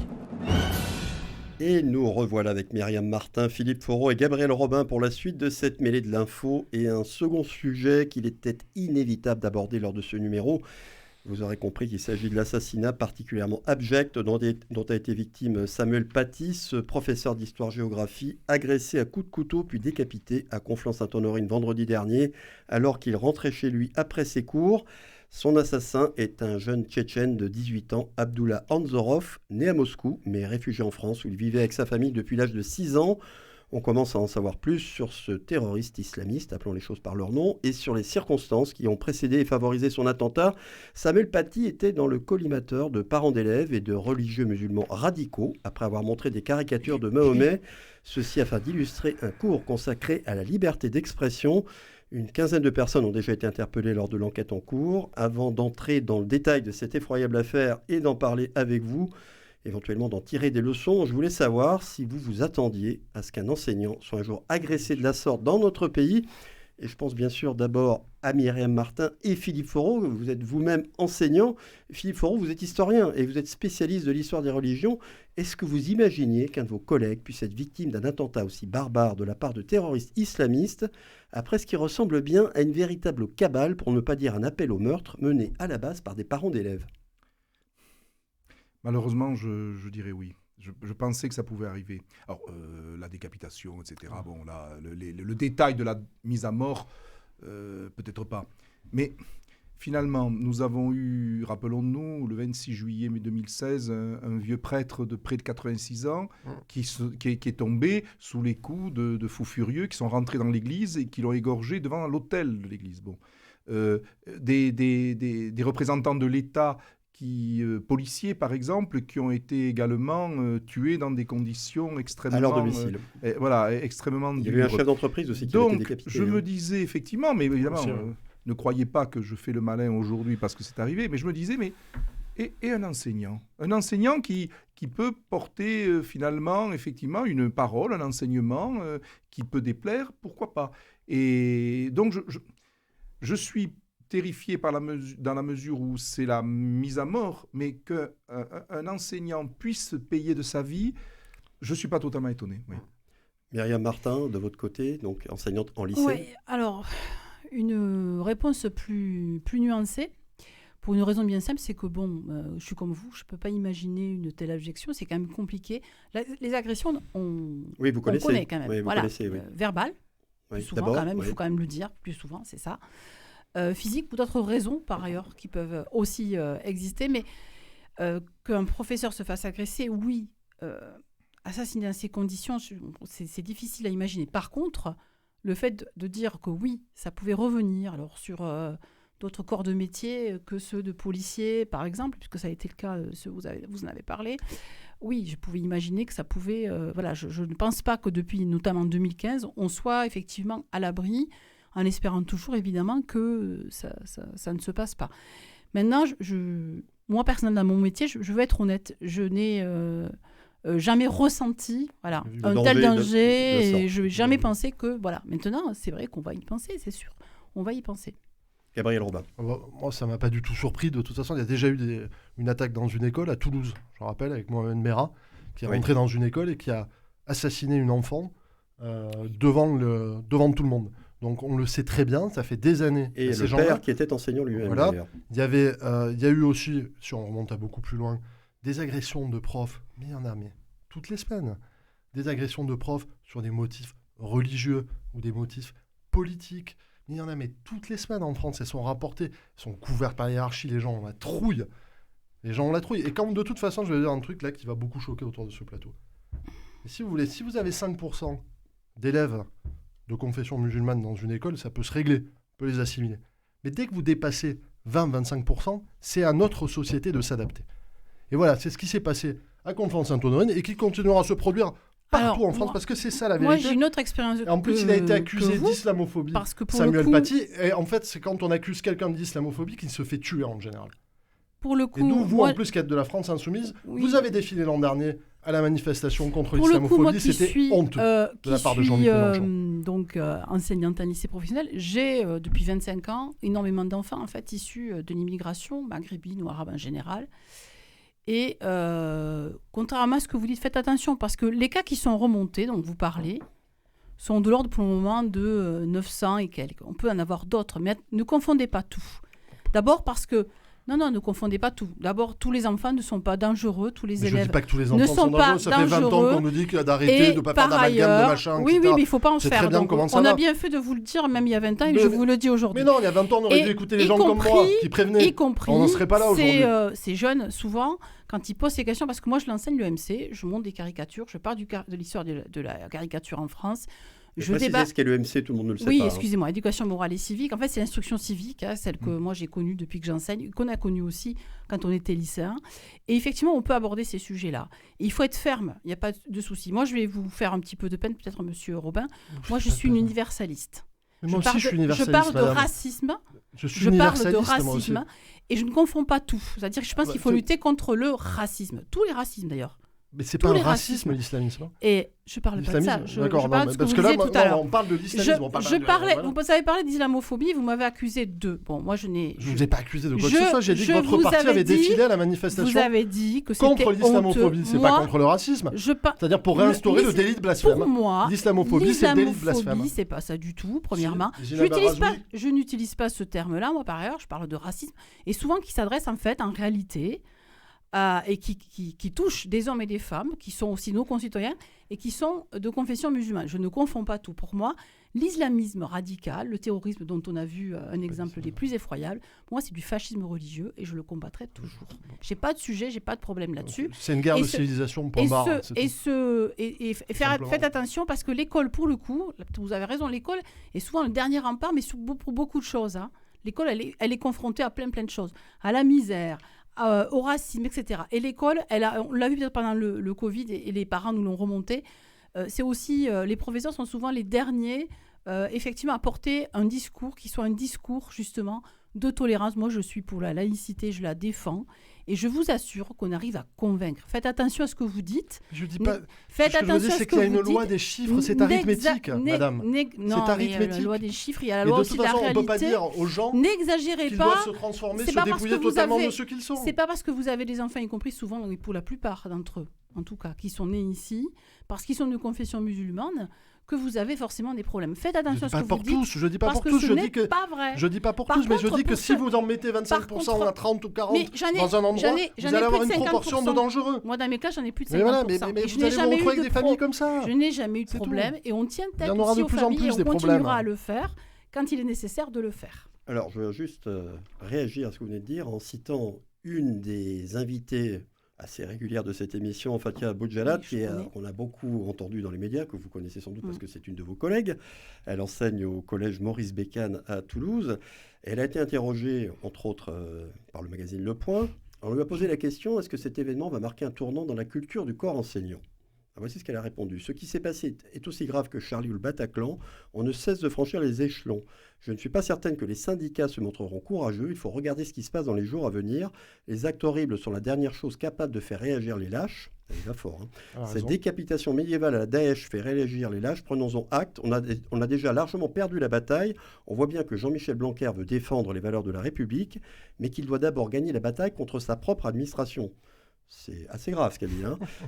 [SPEAKER 2] Et nous revoilà avec Myriam Martin, Philippe Foreau et Gabriel Robin pour la suite de cette mêlée de l'info et un second sujet qu'il était inévitable d'aborder lors de ce numéro. Vous aurez compris qu'il s'agit de l'assassinat particulièrement abject dont a été victime Samuel Paty, ce professeur d'histoire-géographie, agressé à coups de couteau puis décapité à Conflans-Sainte-Honorine vendredi dernier alors qu'il rentrait chez lui après ses cours. Son assassin est un jeune Tchétchène de 18 ans, Abdullah Anzorov, né à Moscou, mais réfugié en France où il vivait avec sa famille depuis l'âge de 6 ans. On commence à en savoir plus sur ce terroriste islamiste, appelons les choses par leur nom, et sur les circonstances qui ont précédé et favorisé son attentat. Samuel Paty était dans le collimateur de parents d'élèves et de religieux musulmans radicaux, après avoir montré des caricatures de Mahomet, ceci afin d'illustrer un cours consacré à la liberté d'expression. Une quinzaine de personnes ont déjà été interpellées lors de l'enquête en cours. Avant d'entrer dans le détail de cette effroyable affaire et d'en parler avec vous, éventuellement d'en tirer des leçons, je voulais savoir si vous vous attendiez à ce qu'un enseignant soit un jour agressé de la sorte dans notre pays. Et je pense bien sûr d'abord à Myriam Martin et Philippe Foreau. Vous êtes vous-même enseignant. Philippe Foreau, vous êtes historien et vous êtes spécialiste de l'histoire des religions. Est-ce que vous imaginiez qu'un de vos collègues puisse être victime d'un attentat aussi barbare de la part de terroristes islamistes, après ce qui ressemble bien à une véritable cabale, pour ne pas dire un appel au meurtre, mené à la base par des parents d'élèves?
[SPEAKER 5] Malheureusement, je dirais oui. Je pensais que ça pouvait arriver. Alors, la décapitation, etc. Bon, là, le détail de la mise à mort, peut-être pas. Mais finalement, nous avons eu, rappelons-nous, le 26 juillet 2016, un vieux prêtre de près de 86 ans qui est tombé sous les coups de fous furieux qui sont rentrés dans l'église et qui l'ont égorgé devant l'autel de l'église. Bon. Des représentants de l'État policiers, par exemple, qui ont été également tués dans des conditions extrêmement...
[SPEAKER 2] À leur domicile.
[SPEAKER 5] Extrêmement dures.
[SPEAKER 2] Il y a eu un chef d'entreprise aussi qui a été décapité.
[SPEAKER 5] Donc, je me disais, effectivement, mais évidemment, ne croyez pas que je fais le malin aujourd'hui parce que c'est arrivé, mais je me disais, et un enseignant qui peut porter finalement, effectivement, une parole, un enseignement qui peut déplaire, pourquoi pas? Et donc, je suis terrifié dans la mesure où c'est la mise à mort, mais qu'un enseignant puisse payer de sa vie, je ne suis pas totalement étonné. Oui.
[SPEAKER 2] Myriam Martin, de votre côté, donc enseignante en lycée.
[SPEAKER 3] Oui, alors, une réponse plus nuancée, pour une raison bien simple, c'est que je suis comme vous, je ne peux pas imaginer une telle abjection, c'est quand même compliqué. Les agressions, on connaît quand même.
[SPEAKER 2] Oui,
[SPEAKER 3] voilà,
[SPEAKER 2] connaissez, oui.
[SPEAKER 3] Verbal, plus souvent quand même, il faut quand même le dire, plus souvent, c'est ça. Physique ou d'autres raisons, par ailleurs, qui peuvent aussi exister, mais qu'un professeur se fasse agresser, oui, assassiner dans ces conditions, c'est difficile à imaginer. Par contre, le fait de dire que oui, ça pouvait revenir alors sur d'autres corps de métier que ceux de policiers, par exemple, puisque ça a été le cas, vous en avez parlé, oui, je pouvais imaginer que ça pouvait... je ne pense pas que depuis, notamment 2015, on soit effectivement à l'abri, en espérant toujours, évidemment, que ça ne se passe pas. Maintenant, moi, personnellement, dans mon métier, je veux être honnête. Je n'ai jamais ressenti un tel danger et je n'ai jamais pensé que... Voilà. Maintenant, c'est vrai qu'on va y penser, c'est sûr. On va y penser.
[SPEAKER 2] Gabriel Robin.
[SPEAKER 4] Moi, ça ne m'a pas du tout surpris. De toute façon, il y a déjà eu une attaque dans une école à Toulouse, je me rappelle, avec Mohamed Merah, qui est rentré dans une école et qui a assassiné une enfant devant tout le monde. Donc on le sait très bien, ça fait des années.
[SPEAKER 2] Et le père qui était enseignant lui-même.
[SPEAKER 4] Voilà. Il y a eu aussi, si on remonte à beaucoup plus loin, des agressions de profs, mais il y en a toutes les semaines. Des agressions de profs sur des motifs religieux ou des motifs politiques. Mais il y en a toutes les semaines en France, elles sont rapportées, elles sont couvertes par la hiérarchie, les gens ont la trouille. Et quand de toute façon, je vais dire un truc là qui va beaucoup choquer autour de ce plateau. Et si vous avez 5% d'élèves de confession musulmane dans une école, ça peut se régler, on peut les assimiler. Mais dès que vous dépassez 20-25%, c'est à notre société de s'adapter. Et voilà, c'est ce qui s'est passé à Conflans-Sainte-Honorine et qui continuera à se produire partout en France, parce que c'est ça la vérité.
[SPEAKER 3] Moi, j'ai une autre expérience.
[SPEAKER 4] Et en plus, il a été accusé d'islamophobie,
[SPEAKER 3] parce que
[SPEAKER 4] Samuel Paty. Et en fait, c'est quand on accuse quelqu'un d'islamophobie qu'il se fait tuer en général.
[SPEAKER 3] Pour le coup,
[SPEAKER 4] et nous, vous, en plus, qui êtes de la France insoumise, vous avez défilé l'an dernier à la manifestation contre l'islamophobie. C'était honteux de la part de Jean-Luc Mélenchon.
[SPEAKER 3] Donc, enseignante à lycée professionnel, j'ai, depuis 25 ans, énormément d'enfants, en fait, issus de l'immigration, maghrébine ou arabe en général. Et contrairement à ce que vous dites, faites attention, parce que les cas qui sont remontés, dont vous parlez, sont de l'ordre pour le moment de 900 et quelques. On peut en avoir d'autres, mais ne confondez pas tout. D'abord parce que non, ne confondez pas tout. D'abord, tous les enfants ne sont pas dangereux, tous les élèves
[SPEAKER 4] je dis pas que tous les enfants sont dangereux, ça fait 20 ans qu'on nous dit d'arrêter, de ne pas faire d'amalgame, de machin, etc.
[SPEAKER 3] Oui, mais il ne faut pas en faire.
[SPEAKER 4] Donc,
[SPEAKER 3] on a bien fait de vous le dire, même il y a 20 ans, et je vous le dis aujourd'hui.
[SPEAKER 4] Mais non, il y a 20 ans, on aurait dû écouter les gens comme moi, qui prévenaient. On n'en serait pas là aujourd'hui.
[SPEAKER 3] Ces jeunes, souvent, quand ils posent ces questions, parce que moi, je l'enseigne l'EMC, je montre des caricatures, je parle de l'histoire de la caricature en France.
[SPEAKER 2] Je débat ce qu'est l'EMC, tout le monde ne le sait pas.
[SPEAKER 3] Oui, excusez-moi, éducation morale et civique. En fait, c'est l'instruction civique, celle que moi j'ai connue depuis que j'enseigne, qu'on a connue aussi quand on était lycéen. Et effectivement, on peut aborder ces sujets-là. Et il faut être ferme, il n'y a pas de souci. Moi, je vais vous faire un petit peu de peine, peut-être Monsieur Robin. Moi, je suis une universaliste.
[SPEAKER 4] Moi aussi, je suis universaliste.
[SPEAKER 3] Je parle de racisme. Je parle de racisme. Et je ne confonds pas tout. C'est-à-dire que je pense qu'il faut lutter contre le racisme. Tous les racismes, d'ailleurs.
[SPEAKER 4] Mais c'est pas un racisme, l'islamisme.
[SPEAKER 3] Et je parle pas de ça. Je parle de ce que vous disiez tout à l'heure.
[SPEAKER 4] On parle de l'islamisme.
[SPEAKER 3] Vous avez parlé d'islamophobie, vous m'avez accusé de... Bon, moi, je vous
[SPEAKER 4] ai pas accusé de quoi que ce soit. J'ai dit que votre parti avait défilé à la manifestation.
[SPEAKER 3] Vous avez dit que c'était
[SPEAKER 4] contre l'islamophobie, c'est pas contre le racisme. C'est-à-dire pour réinstaurer le délit de blasphème.
[SPEAKER 3] Pour moi,
[SPEAKER 4] l'islamophobie, c'est le délit de blasphème.
[SPEAKER 3] C'est pas ça du tout, premièrement. Je n'utilise pas ce terme-là, moi, par ailleurs. Je parle de racisme. Et souvent, qui s'adresse, en fait, en réalité... et qui touchent des hommes et des femmes, qui sont aussi nos concitoyens, et qui sont de confession musulmane. Je ne confonds pas tout. Pour moi, l'islamisme radical, le terrorisme dont on a vu un exemple des plus effroyables, pour moi, c'est du fascisme religieux, et je le combattrai toujours. J'ai pas de sujet, j'ai pas de problème là-dessus.
[SPEAKER 4] C'est une guerre de civilisation, point barre.
[SPEAKER 3] Faites attention, parce que l'école, pour le coup, vous avez raison, l'école est souvent le dernier rempart, mais pour beaucoup de choses. L'école, elle est confrontée à plein de choses. À la misère, au racisme, etc. Et l'école, on l'a vu peut-être pendant le Covid, et les parents nous l'ont remonté, c'est aussi, les professeurs sont souvent les derniers, effectivement, à porter un discours qui soit un discours, justement, de tolérance. Moi, je suis pour la laïcité, je la défends, et je vous assure qu'on arrive à convaincre. Faites attention à ce que vous dites.
[SPEAKER 4] Je dis pas... Faites attention à ce que vous dites. C'est qu'il y a une loi des chiffres, c'est arithmétique, madame.
[SPEAKER 3] Non, c'est arithmétique. La loi des chiffres, il y a la loi aussi de la réalité.
[SPEAKER 4] On ne peut pas dire aux gens qu'ils doivent se transformer, se dépouiller totalement de ce qu'ils sont.
[SPEAKER 3] C'est pas parce que vous avez des enfants, y compris souvent, et pour la plupart d'entre eux, en tout cas, qui sont nés ici, parce qu'ils sont de confession musulmane, que vous avez forcément des problèmes. Faites attention à ce que vous dites.
[SPEAKER 4] Je dis pas pour tous, je dis que
[SPEAKER 3] pas vrai.
[SPEAKER 4] Je dis pas pour tous, mais je dis que si vous en mettez 25% ou à 30 ou 40 dans un endroit, vous allez avoir une proportion de dangereux.
[SPEAKER 3] Moi, dans mes classes, j'en ai plus de 50%.
[SPEAKER 4] Mais voilà, mais vous allez vous retrouver avec des familles comme ça.
[SPEAKER 3] Je n'ai jamais eu de problème, et on tient tête
[SPEAKER 4] aussi aux familles, et on
[SPEAKER 3] continuera à le faire quand il est nécessaire de le faire.
[SPEAKER 2] Alors, je veux juste réagir à ce que vous venez de dire en citant une des invitées assez régulière de cette émission, Fatia Boujalat, qu'on a beaucoup entendu dans les médias, que vous connaissez sans doute parce que c'est une de vos collègues. Elle enseigne au collège Maurice Bécane à Toulouse. Elle a été interrogée, entre autres, par le magazine Le Point. On lui a posé la question, est-ce que cet événement va marquer un tournant dans la culture du corps enseignant ? Voici ce qu'elle a répondu. Ce qui s'est passé est aussi grave que Charlie ou le Bataclan. On ne cesse de franchir les échelons. Je ne suis pas certaine que les syndicats se montreront courageux. Il faut regarder ce qui se passe dans les jours à venir. Les actes horribles sont la dernière chose capable de faire réagir les lâches. Elle va fort. Cette décapitation médiévale à la Daesh fait réagir les lâches. Prenons-en acte. On a déjà largement perdu la bataille. On voit bien que Jean-Michel Blanquer veut défendre les valeurs de la République, mais qu'il doit d'abord gagner la bataille contre sa propre administration. C'est assez grave ce qu'elle dit.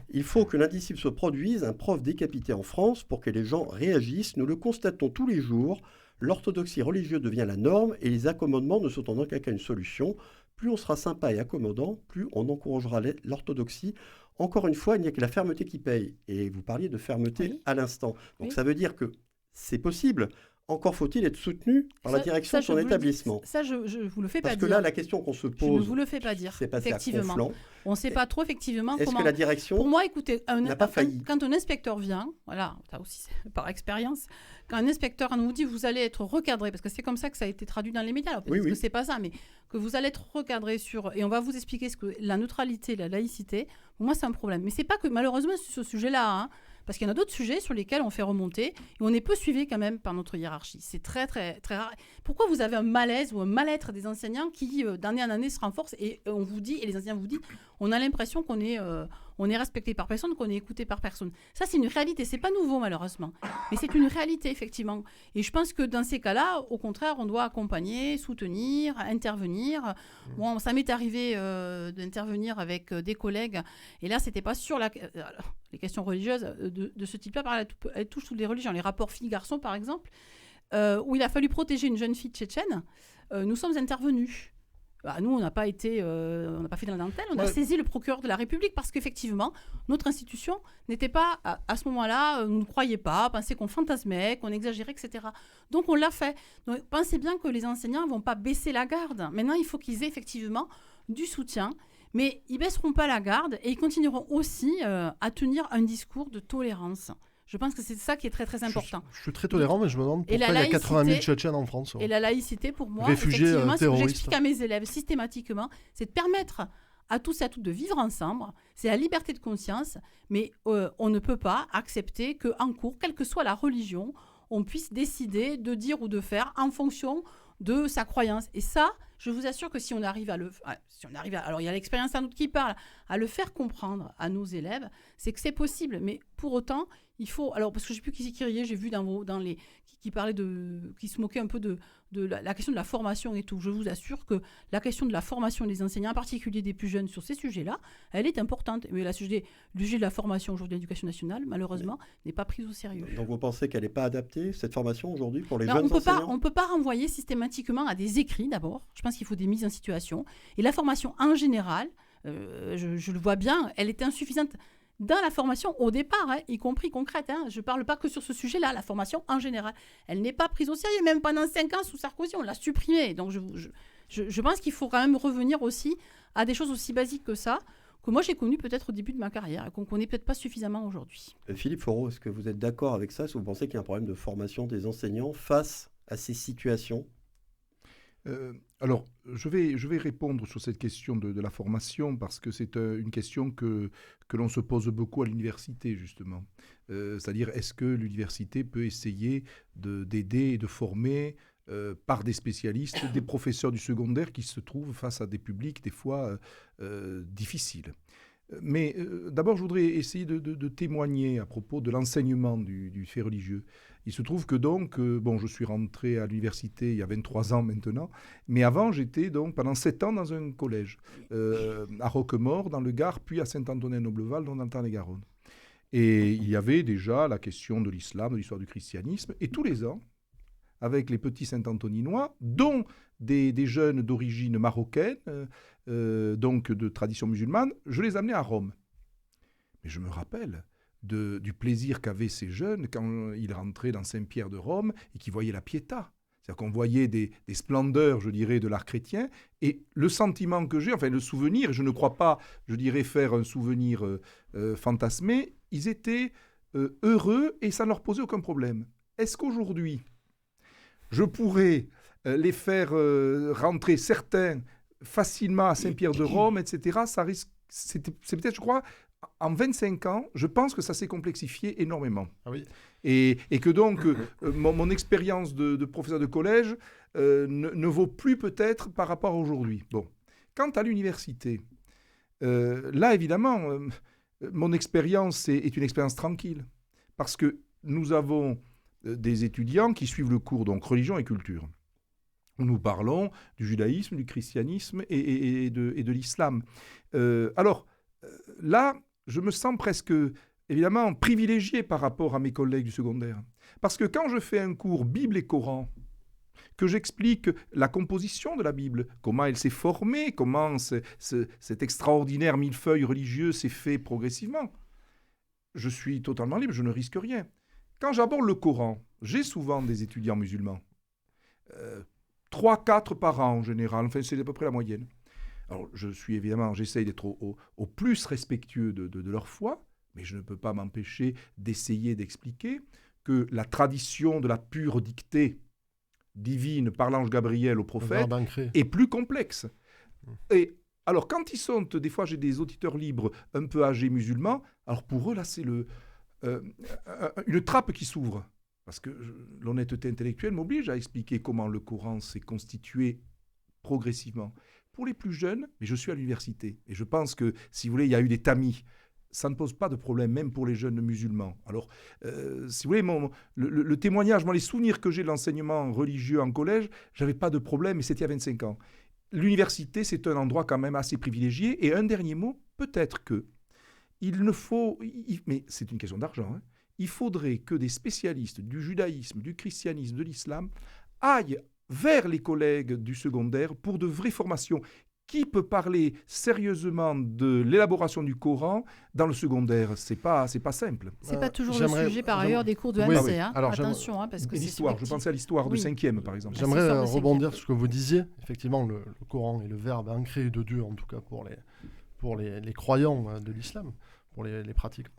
[SPEAKER 2] Il faut que l'indicible se produise, un prof décapité en France, pour que les gens réagissent. Nous le constatons tous les jours. L'orthodoxie religieuse devient la norme et les accommodements ne sont en aucun cas une solution. Plus on sera sympa et accommodant, plus on encouragera l'orthodoxie. Encore une fois, il n'y a que la fermeté qui paye. Et vous parliez de fermeté à l'instant. Donc ça veut dire que c'est possible. Encore faut-il être soutenu par la direction de son établissement.
[SPEAKER 3] Ça, je vous le fais pas
[SPEAKER 2] Parce
[SPEAKER 3] dire.
[SPEAKER 2] que là, la question qu'on se pose,
[SPEAKER 3] je ne vous le fais pas dire.
[SPEAKER 2] c'est passé à
[SPEAKER 3] Effectivement.
[SPEAKER 2] Conflans.
[SPEAKER 3] On ne sait pas trop effectivement
[SPEAKER 2] Est-ce
[SPEAKER 3] comment.
[SPEAKER 2] que la direction
[SPEAKER 3] Pour moi, écoutez,
[SPEAKER 2] n'a pas failli
[SPEAKER 3] quand un inspecteur vient, voilà, ça aussi c'est par expérience, quand un inspecteur nous dit vous allez être recadré, parce que c'est comme ça que ça a été traduit dans les médias, alors peut-être que c'est pas ça, mais que vous allez être recadré et on va vous expliquer ce que la neutralité, la laïcité, pour moi c'est un problème. Mais c'est pas que malheureusement sur ce sujet-là, hein, parce qu'il y en a d'autres sujets sur lesquels on fait remonter et on est peu suivi quand même par notre hiérarchie. C'est très, très, très rare. Pourquoi vous avez un malaise ou un mal-être des enseignants qui, d'année en année, se renforce et on vous dit, et les enseignants vous disent, on a l'impression qu'on est respecté par personne, qu'on est écouté par personne. Ça, c'est une réalité. C'est pas nouveau, malheureusement. Mais c'est une réalité, effectivement. Et je pense que dans ces cas-là, au contraire, on doit accompagner, soutenir, intervenir. Bon, ça m'est arrivé d'intervenir avec des collègues. Et là, c'était pas sur les questions religieuses de ce type-là. Elle touche toutes les religions. Les rapports filles-garçons, par exemple, où il a fallu protéger une jeune fille tchétchène. Nous sommes intervenus. Nous, on n'a pas fait dans la dentelle, on a saisi le procureur de la République parce qu'effectivement, notre institution n'était pas, à ce moment-là, ne croyait pas, pensait qu'on fantasmait, qu'on exagérait, etc. Donc, on l'a fait. Donc, pensez bien que les enseignants ne vont pas baisser la garde. Maintenant, il faut qu'ils aient effectivement du soutien, mais ils ne baisseront pas la garde et ils continueront aussi à tenir un discours de tolérance. Je pense que c'est ça qui est très, très important.
[SPEAKER 4] Je suis très tolérant, mais je me demande pourquoi il y a 80 000 Tchétchènes en France.
[SPEAKER 3] Et la laïcité, pour moi,
[SPEAKER 4] réfugiés
[SPEAKER 3] effectivement, ce que
[SPEAKER 4] terroristes.
[SPEAKER 3] j'explique à mes élèves systématiquement, c'est de permettre à tous et à toutes de vivre ensemble. C'est la liberté de conscience, mais on ne peut pas accepter qu'en cours, quelle que soit la religion, on puisse décider de dire ou de faire en fonction de sa croyance. Et ça, je vous assure que si on arrive alors il y a l'expérience sans doute qui parle, à le faire comprendre à nos élèves, c'est que c'est possible. Mais pour autant, il faut, alors parce que je ne sais plus qui riait, j'ai vu dans les qui parlait qui se moquait un peu de la question de la formation et tout. Je vous assure que la question de la formation des enseignants, en particulier des plus jeunes, sur ces sujets-là, elle est importante. Mais le sujet de la formation aujourd'hui de l'Éducation nationale, malheureusement, n'est pas prise au sérieux.
[SPEAKER 2] Donc vous pensez qu'elle n'est pas adaptée, cette formation aujourd'hui, pour les
[SPEAKER 3] Non,
[SPEAKER 2] jeunes enseignants ?
[SPEAKER 3] On ne peut pas renvoyer systématiquement à des écrits d'abord. Je pense qu'il faut des mises en situation. Et la formation en général, je le vois bien, elle était insuffisante dans la formation au départ, hein, y compris concrète. Hein. Je ne parle pas que sur ce sujet-là, la formation en général. Elle n'est pas prise au sérieux, même pendant 5 ans sous Sarkozy, on l'a supprimée. Donc je pense qu'il faut quand même revenir aussi à des choses aussi basiques que ça, que moi j'ai connues peut-être au début de ma carrière, et qu'on ne connaît peut-être pas suffisamment aujourd'hui.
[SPEAKER 2] Philippe Foreau, est-ce que vous êtes d'accord avec ça ? Est-ce que vous pensez qu'il y a un problème de formation des enseignants face à ces situations ?
[SPEAKER 5] Alors, je vais répondre sur cette question de la formation parce que c'est une question que l'on se pose beaucoup à l'université, justement. C'est-à-dire, est-ce que l'université peut essayer d'aider et de former par des spécialistes, des professeurs du secondaire qui se trouvent face à des publics des fois difficiles. Mais d'abord, je voudrais essayer de témoigner à propos de l'enseignement du fait religieux. Il se trouve que donc, je suis rentré à l'université il y a 23 ans maintenant, mais avant, j'étais donc pendant 7 ans dans un collège, à Roquemaure, dans le Gard, puis à Saint-Antonin-Nobleval, dans le Tarn-et-Garonne. Et il y avait déjà la question de l'islam, de l'histoire du christianisme, et tous les ans, avec les petits Saint-Antoninois, dont des jeunes d'origine marocaine, donc de tradition musulmane, je les amenais à Rome. Mais je me rappelle du plaisir qu'avaient ces jeunes quand ils rentraient dans Saint-Pierre de Rome et qu'ils voyaient la Pietà. C'est-à-dire qu'on voyait des splendeurs, je dirais, de l'art chrétien. Et le sentiment que j'ai, enfin le souvenir, je ne crois pas, je dirais, faire un souvenir fantasmé, ils étaient heureux et ça ne leur posait aucun problème. Est-ce qu'aujourd'hui, je pourrais les faire rentrer certains facilement à Saint-Pierre de Rome, etc. Ça risque, c'est peut-être, je crois, en 25 ans, je pense que ça s'est complexifié énormément.
[SPEAKER 4] Ah oui.
[SPEAKER 5] Et que donc, mon expérience de professeur de collège ne vaut plus peut-être par rapport à aujourd'hui. Bon. Quant à l'université, là, évidemment, mon expérience est une expérience tranquille. Parce que nous avons des étudiants qui suivent le cours, donc religion et culture. Nous parlons du judaïsme, du christianisme et de l'islam. Alors, là, je me sens presque, évidemment, privilégié par rapport à mes collègues du secondaire. Parce que quand je fais un cours Bible et Coran, que j'explique la composition de la Bible, comment elle s'est formée, comment cet extraordinaire millefeuille religieux s'est fait progressivement, je suis totalement libre, je ne risque rien. Quand j'aborde le Coran, j'ai souvent des étudiants musulmans. 3-4 par an en général, enfin c'est à peu près la moyenne. Alors j'essaye d'être au plus respectueux de leur foi, mais je ne peux pas m'empêcher d'essayer d'expliquer que la tradition de la pure dictée divine par l'ange Gabriel au prophète est plus complexe. Et alors quand ils sont, des fois j'ai des auditeurs libres un peu âgés musulmans, alors pour eux là c'est une trappe qui s'ouvre. Parce que l'honnêteté intellectuelle m'oblige à expliquer comment le Coran s'est constitué progressivement. Pour les plus jeunes, mais je suis à l'université, et je pense que, si vous voulez, il y a eu des tamis. Ça ne pose pas de problème, même pour les jeunes musulmans. Alors, si vous voulez, le témoignage, les souvenirs que j'ai de l'enseignement religieux en collège, j'avais pas de problème, et c'était il y a 25 ans. L'université, c'est un endroit quand même assez privilégié. Et un dernier mot, peut-être que mais c'est une question d'argent, hein. Il faudrait que des spécialistes du judaïsme, du christianisme, de l'islam aillent vers les collègues du secondaire pour de vraies formations. Qui peut parler sérieusement de l'élaboration du Coran dans le secondaire? C'est pas simple.
[SPEAKER 3] C'est pas toujours le sujet, par ailleurs, des cours de
[SPEAKER 5] Oui,
[SPEAKER 3] MC.
[SPEAKER 5] oui.
[SPEAKER 3] Hein.
[SPEAKER 4] Alors,
[SPEAKER 3] attention, parce que c'est
[SPEAKER 5] l'histoire. Je pensais à l'histoire de 5e, par exemple.
[SPEAKER 4] J'aimerais rebondir sur ce que vous disiez. Effectivement, le Coran est le verbe ancré de Dieu, en tout cas pour les croyants de l'islam, pour les pratiquants.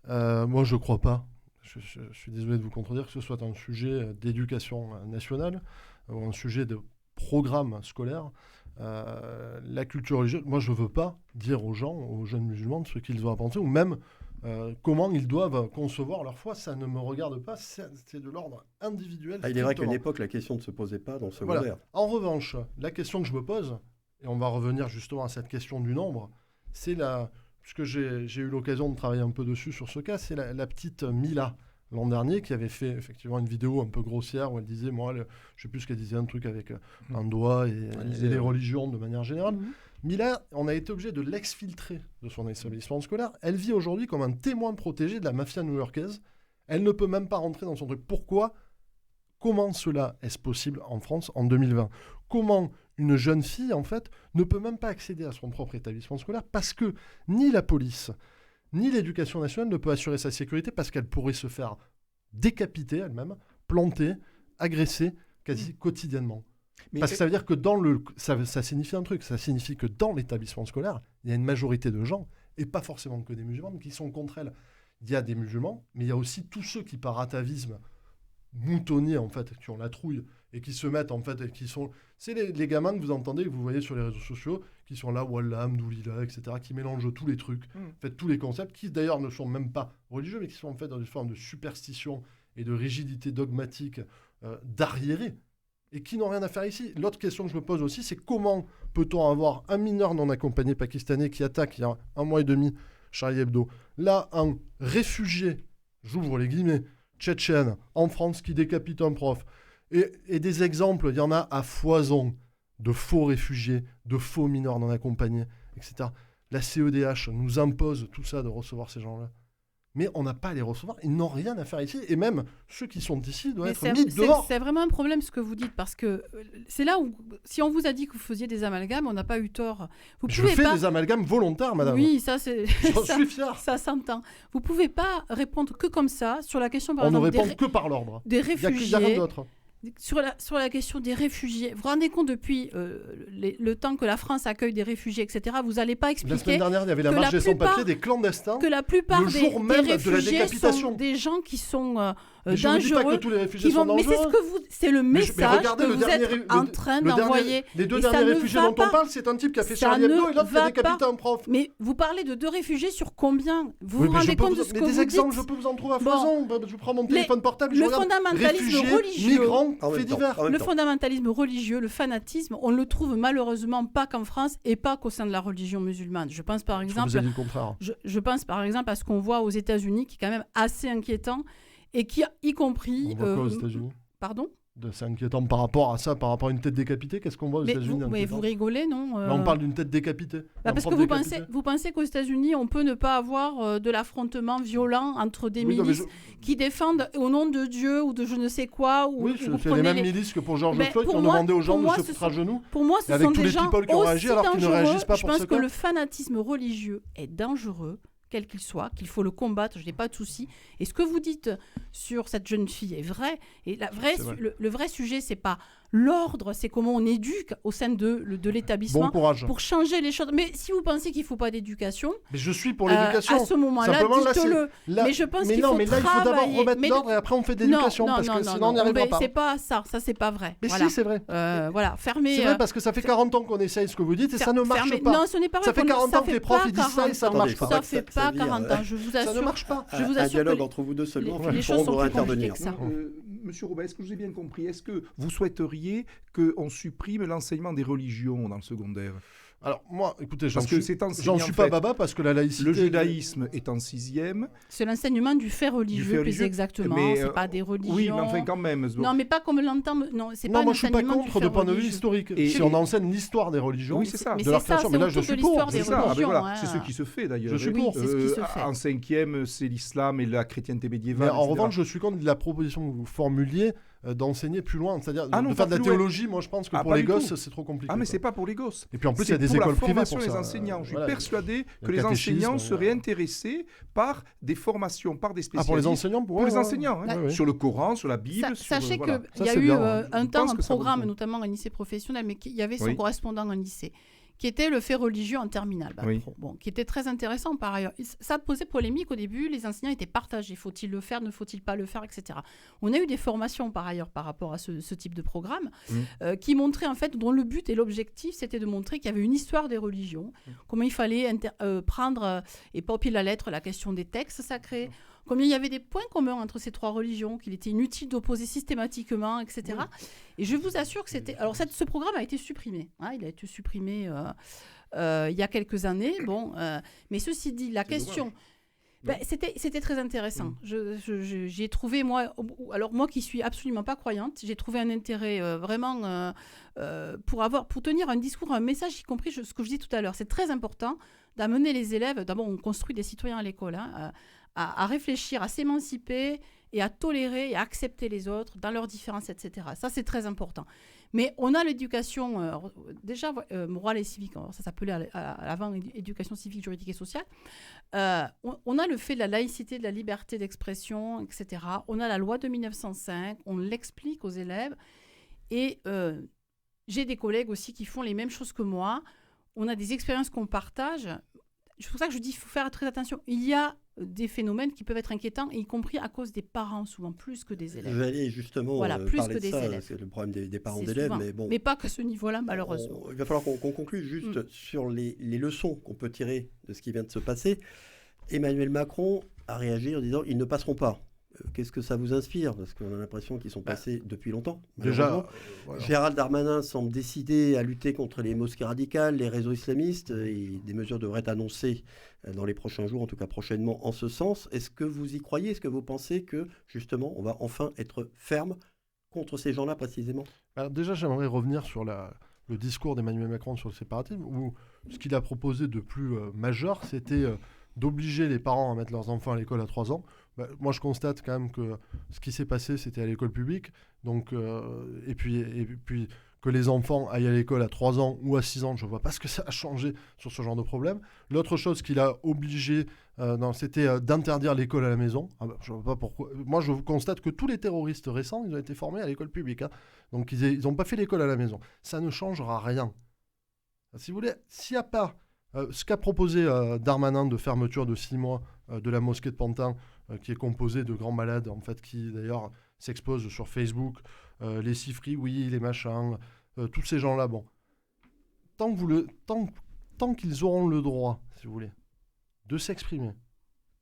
[SPEAKER 4] Moi, je ne crois pas. Je suis désolé de vous contredire, que ce soit un sujet d'éducation nationale ou un sujet de programme scolaire. La culture religieuse, moi, je ne veux pas dire aux gens, aux jeunes musulmans, ce qu'ils ont à penser, ou même comment ils doivent concevoir leur foi. Ça ne me regarde pas, c'est de l'ordre individuel.
[SPEAKER 2] Il est vrai qu'à une époque, la question ne se posait pas dans le secondaire.
[SPEAKER 4] Voilà. En revanche, la question que je me pose, et on va revenir justement à cette question du nombre, c'est puisque j'ai eu l'occasion de travailler un peu dessus sur ce cas, c'est la petite Mila, l'an dernier, qui avait fait effectivement une vidéo un peu grossière où elle disait, je ne sais plus ce qu'elle disait, un truc avec un doigt et les religions de manière générale. Mila, on a été obligé de l'exfiltrer de son établissement scolaire. Elle vit aujourd'hui comme un témoin protégé de la mafia new-yorkaise. Elle ne peut même pas rentrer dans son truc. Pourquoi ? Comment cela est-ce possible en France en 2020 ? Comment une jeune fille, en fait, ne peut même pas accéder à son propre établissement scolaire parce que ni la police, ni l'éducation nationale ne peut assurer sa sécurité parce qu'elle pourrait se faire décapiter elle-même, planter, agresser quasi quotidiennement. Parce que ça veut dire que ça signifie un truc, ça signifie que dans l'établissement scolaire, il y a une majorité de gens, et pas forcément que des musulmans, qui sont contre elle. Il y a des musulmans, mais il y a aussi tous ceux qui, par atavisme moutonnier, en fait, qui ont la trouille, et qui se mettent, en fait, et qui sont... C'est les gamins que vous entendez, que vous voyez sur les réseaux sociaux, qui sont là, Wallah, Amdoulila, etc., qui mélangent tous les trucs, en fait, tous les concepts, qui d'ailleurs ne sont même pas religieux, mais qui sont en fait dans une forme de superstition et de rigidité dogmatique d'arriéré, et qui n'ont rien à faire ici. L'autre question que je me pose aussi, c'est comment peut-on avoir un mineur non accompagné pakistanais qui attaque il y a 1 mois et demi Charlie Hebdo, là, un réfugié, j'ouvre les guillemets, tchétchène, en France, qui décapite un prof. Et des exemples, il y en a à foison de faux réfugiés, de faux mineurs non accompagnés, etc. La CEDH nous impose tout ça de recevoir ces gens-là. Mais on n'a pas à les recevoir, ils n'ont rien à faire ici. Et même ceux qui sont ici doivent être mis dehors.
[SPEAKER 3] C'est vraiment un problème ce que vous dites, parce que c'est là où, si on vous a dit que vous faisiez des amalgames, on n'a pas eu tort.
[SPEAKER 4] Je fais des amalgames volontaires, madame.
[SPEAKER 3] Oui, ça c'est...
[SPEAKER 4] J'en suis fier.
[SPEAKER 3] Ça s'entend. Vous ne pouvez pas répondre que comme ça sur la question, par
[SPEAKER 4] exemple...
[SPEAKER 3] On
[SPEAKER 4] ne répond que par l'ordre.
[SPEAKER 3] Des réfugiés.
[SPEAKER 4] Il n'y a rien d'autre.
[SPEAKER 3] Sur la question des réfugiés, vous vous rendez compte depuis le temps que la France accueille des réfugiés, etc., vous n'allez pas expliquer...
[SPEAKER 4] La semaine dernière, il y avait la marche des sans-papiers, des clandestins.
[SPEAKER 3] Que la plupart
[SPEAKER 4] le jour
[SPEAKER 3] des
[SPEAKER 4] même
[SPEAKER 3] réfugiés
[SPEAKER 4] de la décapitation.
[SPEAKER 3] sont des gens qui sont
[SPEAKER 4] dangereux. Je ne dis pas que tous les réfugiés sont dangereux.
[SPEAKER 3] Mais c'est le message que vous êtes en train d'envoyer.
[SPEAKER 4] Les 2 derniers réfugiés dont on parle, c'est un type qui a fait Charlie Hebdo et l'autre qui a décapité un prof.
[SPEAKER 3] Mais vous parlez de 2 réfugiés sur combien ? Vous vous rendez compte de ce que vous dites ?
[SPEAKER 4] Des exemples, je peux vous en trouver à foison. Je prends mon téléphone portable, je regarde
[SPEAKER 3] fondamentalisme religieux,
[SPEAKER 4] migrants, faits divers.
[SPEAKER 3] Le fondamentalisme religieux, le fanatisme, on ne le trouve malheureusement pas qu'en France et pas qu'au sein de la religion musulmane. Je pense par exemple...
[SPEAKER 4] Vous avez dit le contraire.
[SPEAKER 3] Je pense par exemple à ce qu'on voit aux États-Unis, qui est quand même assez inquiétant, et qui, y compris...
[SPEAKER 4] On voit quoi aux États-Unis ?
[SPEAKER 3] Pardon ?
[SPEAKER 4] C'est inquiétant par rapport à ça, par rapport à une tête décapitée. Qu'est-ce qu'on voit aux États-Unis ?
[SPEAKER 3] Mais vous rigolez, non ?
[SPEAKER 4] Là, on parle d'une tête décapitée.
[SPEAKER 3] Parce que vous pensez qu'aux États-Unis, on peut ne pas avoir de l'affrontement violent entre des milices qui défendent au nom de Dieu ou de je ne sais quoi.
[SPEAKER 4] Oui, c'est les mêmes milices que pour George Floyd qui ont demandé aux gens de se foutre à genoux.
[SPEAKER 3] Pour moi, ce sont des gens
[SPEAKER 4] qui ont réagi alors qu'ils ne réagissent pas pour ce
[SPEAKER 3] cas. Je pense que le fanatisme religieux est dangereux quel qu'il soit, qu'il faut le combattre, je n'ai pas de souci. Et ce que vous dites sur cette jeune fille est vrai. Et le vrai sujet, c'est pas l'ordre, c'est comment on éduque au sein de l'établissement
[SPEAKER 4] Bon courage.
[SPEAKER 3] pour changer les choses. Mais si vous pensez qu'il ne faut pas d'éducation,
[SPEAKER 4] Mais je suis pour l'éducation.
[SPEAKER 3] à ce moment-là,
[SPEAKER 4] Simplement, là,
[SPEAKER 3] dites-le. Mais je pense qu'il faut
[SPEAKER 4] là, il faut d'abord
[SPEAKER 3] travailler.
[SPEAKER 4] remettre l'ordre et après on fait de l'éducation, parce que sinon on n'y arrivera pas.
[SPEAKER 3] C'est pas ça, c'est pas vrai.
[SPEAKER 4] Mais
[SPEAKER 3] voilà.
[SPEAKER 4] si, c'est vrai.
[SPEAKER 3] Voilà, fermez.
[SPEAKER 4] C'est vrai parce que ça fait 40 ans qu'on essaye ce que vous dites et ça ne marche pas.
[SPEAKER 3] Non, ce n'est pas vrai.
[SPEAKER 4] Ça fait 40 ans que les profs ils disent ça et ça ne marche pas.
[SPEAKER 3] Ça fait pas 40 ans, je vous assure.
[SPEAKER 4] Ça ne marche pas.
[SPEAKER 3] Je vous
[SPEAKER 2] Un
[SPEAKER 3] assure
[SPEAKER 2] dialogue entre vous deux seulement,
[SPEAKER 3] les
[SPEAKER 2] puis
[SPEAKER 3] choses sont
[SPEAKER 2] pourront
[SPEAKER 3] plus compliquées
[SPEAKER 2] intervenir.
[SPEAKER 3] que ça.
[SPEAKER 5] Monsieur Robert, est-ce que j'ai bien compris? Est-ce que vous souhaiteriez qu'on supprime l'enseignement des religions dans le secondaire?
[SPEAKER 4] Alors moi, écoutez, j'en
[SPEAKER 5] Parce que
[SPEAKER 4] suis
[SPEAKER 5] c'est enseigné,
[SPEAKER 4] j'en
[SPEAKER 5] en
[SPEAKER 4] suis pas
[SPEAKER 5] fait,
[SPEAKER 4] baba parce que la laïcité...
[SPEAKER 5] Le judaïsme est en 6e.
[SPEAKER 3] C'est l'enseignement du fait religieux, plus exactement.
[SPEAKER 5] mais,
[SPEAKER 3] C'est pas des religions.
[SPEAKER 5] Oui, mais enfin quand même.
[SPEAKER 3] Non, mais pas comme l'entend. Non, c'est pas
[SPEAKER 4] Non, moi je suis pas
[SPEAKER 3] l'enseignement du
[SPEAKER 4] contre
[SPEAKER 3] fait
[SPEAKER 4] de point de vue
[SPEAKER 3] religieux.
[SPEAKER 4] historique.
[SPEAKER 5] Et-
[SPEAKER 4] Si on enseigne l'histoire des religions,
[SPEAKER 5] Oui, c'est ça.
[SPEAKER 3] Mais
[SPEAKER 4] de leur
[SPEAKER 3] c'est ça,
[SPEAKER 4] création,
[SPEAKER 3] c'est
[SPEAKER 4] mais là je
[SPEAKER 3] autour de
[SPEAKER 4] suis pour.
[SPEAKER 3] l'histoire des
[SPEAKER 5] C'est ça, ah ben
[SPEAKER 3] religions,
[SPEAKER 5] voilà,
[SPEAKER 3] hein.
[SPEAKER 5] c'est ce qui se fait d'ailleurs.
[SPEAKER 4] Je suis
[SPEAKER 3] Oui,
[SPEAKER 4] pour.
[SPEAKER 3] c'est ce qui se fait.
[SPEAKER 5] En 5e, c'est l'islam et la chrétienté médiévale.
[SPEAKER 4] Mais en
[SPEAKER 5] etc.
[SPEAKER 4] revanche, je suis contre la proposition que vous formuliez d'enseigner plus loin, c'est-à-dire
[SPEAKER 5] Ah non,
[SPEAKER 4] de faire
[SPEAKER 5] pas
[SPEAKER 4] de la
[SPEAKER 5] plus loin.
[SPEAKER 4] théologie. Moi, je pense que
[SPEAKER 5] Ah,
[SPEAKER 4] pour
[SPEAKER 5] pas
[SPEAKER 4] les
[SPEAKER 5] du
[SPEAKER 4] gosses,
[SPEAKER 5] tout.
[SPEAKER 4] c'est trop compliqué.
[SPEAKER 5] Ah mais
[SPEAKER 4] quoi.
[SPEAKER 5] c'est pas pour les gosses.
[SPEAKER 4] Et puis en plus, il y
[SPEAKER 5] C'est
[SPEAKER 4] a des
[SPEAKER 5] pour la
[SPEAKER 4] écoles privées
[SPEAKER 5] formation
[SPEAKER 4] pour
[SPEAKER 5] des
[SPEAKER 4] ça.
[SPEAKER 5] enseignants. Je suis
[SPEAKER 4] Voilà.
[SPEAKER 5] persuadé que
[SPEAKER 4] Le
[SPEAKER 5] les
[SPEAKER 4] catéchisme,
[SPEAKER 5] enseignants seraient
[SPEAKER 4] voilà.
[SPEAKER 5] intéressés par des formations, par des
[SPEAKER 4] Ah,
[SPEAKER 5] spécialistes.
[SPEAKER 4] pour les enseignants
[SPEAKER 5] Pour les enseignants, hein.
[SPEAKER 4] Ouais, ouais.
[SPEAKER 5] Sur le Coran, sur la Bible.
[SPEAKER 3] Sachez
[SPEAKER 5] voilà.
[SPEAKER 3] qu'il
[SPEAKER 4] Ça,
[SPEAKER 3] y a
[SPEAKER 4] c'est
[SPEAKER 3] eu
[SPEAKER 4] bien,
[SPEAKER 3] un
[SPEAKER 5] Je
[SPEAKER 3] temps
[SPEAKER 5] pense
[SPEAKER 3] un
[SPEAKER 5] que ça vaut le
[SPEAKER 3] programme,
[SPEAKER 5] coup.
[SPEAKER 3] notamment en lycée professionnel, mais il y avait son
[SPEAKER 5] Oui.
[SPEAKER 3] correspondant en lycée, qui était le fait religieux en terminale.
[SPEAKER 5] Oui.
[SPEAKER 3] Bon, qui était très intéressant par ailleurs. Ça posait polémique au début, les enseignants étaient partagés. Faut-il le faire, ne faut-il pas le faire, etc. On a eu des formations par ailleurs par rapport à ce type de programme qui montraient en fait, dont le but et l'objectif, c'était de montrer qu'il y avait une histoire des religions, comment il fallait prendre et pas au pied de la lettre la question des textes sacrés, combien il y avait des points communs entre ces trois religions, qu'il était inutile d'opposer systématiquement, etc. Et je vous assure que c'était... Alors, ce programme a été supprimé. Hein, il a été supprimé il y a quelques années. Bon, mais ceci dit, la question... c'était très intéressant. J'y ai trouvé, moi qui suis absolument pas croyante, j'ai trouvé un intérêt vraiment pour tenir un discours, un message, y compris ce que je dis tout à l'heure. C'est très important d'amener les élèves, d'abord on construit des citoyens à l'école, hein, à réfléchir, à s'émanciper et à tolérer et à accepter les autres dans leurs différences, etc. Ça, c'est très important. Mais on a l'éducation, déjà morale et civique, alors ça s'appelait à l'avant éducation civique, juridique et sociale. On a le fait de la laïcité, de la liberté d'expression, etc. On a la loi de 1905, on l'explique aux élèves. Et j'ai des collègues aussi qui font les mêmes choses que moi. On a des expériences qu'on partage. C'est pour ça que je dis qu'il faut faire très attention. Il y a des phénomènes qui peuvent être inquiétants, y compris à cause des parents, souvent plus que des élèves.
[SPEAKER 2] Je vais aller justement
[SPEAKER 3] plus
[SPEAKER 2] parler
[SPEAKER 3] que
[SPEAKER 2] de
[SPEAKER 3] des
[SPEAKER 2] ça,
[SPEAKER 3] élèves.
[SPEAKER 2] c'est le problème des parents
[SPEAKER 3] C'est
[SPEAKER 2] d'élèves,
[SPEAKER 3] souvent.
[SPEAKER 2] mais bon.
[SPEAKER 3] Mais pas qu'à ce niveau-là, malheureusement.
[SPEAKER 2] Il va falloir qu'on conclue juste sur les leçons qu'on peut tirer de ce qui vient de se passer. Emmanuel Macron a réagi en disant « ils ne passeront pas ». Qu'est-ce que ça vous inspire? Parce qu'on a l'impression qu'ils sont passés depuis longtemps.
[SPEAKER 4] Déjà,
[SPEAKER 2] voilà. Gérald Darmanin semble décidé à lutter contre les mosquées radicales, les réseaux islamistes, et des mesures devraient être annoncées dans les prochains jours, en tout cas prochainement, en ce sens. Est-ce que vous y croyez? Est-ce que vous pensez que, justement, on va enfin être ferme contre ces gens-là, précisément?
[SPEAKER 4] Alors déjà, j'aimerais revenir sur le discours d'Emmanuel Macron sur le séparatisme, où ce qu'il a proposé de plus majeur, c'était d'obliger les parents à mettre leurs enfants à l'école à 3 ans. Moi, je constate quand même que ce qui s'est passé, c'était à l'école publique. Donc, et puis que les enfants aillent à l'école à 3 ans ou à 6 ans, je ne vois pas ce que ça a changé sur ce genre de problème. L'autre chose qu'il a obligé, c'était d'interdire l'école à la maison. Je ne vois pas pourquoi. Moi, je constate que tous les terroristes récents, ils ont été formés à l'école publique. Hein. Donc, ils n'ont pas fait l'école à la maison. Ça ne changera rien. Si vous voulez, s'il n'y a pas ce qu'a proposé Darmanin de fermeture de 6 mois de la mosquée de Pantin, qui est composée de grands malades, en fait, qui d'ailleurs s'exposent sur Facebook, les Sifri, oui, les machins, tous ces gens-là, bon. Tant qu'ils auront le droit, si vous voulez, de s'exprimer,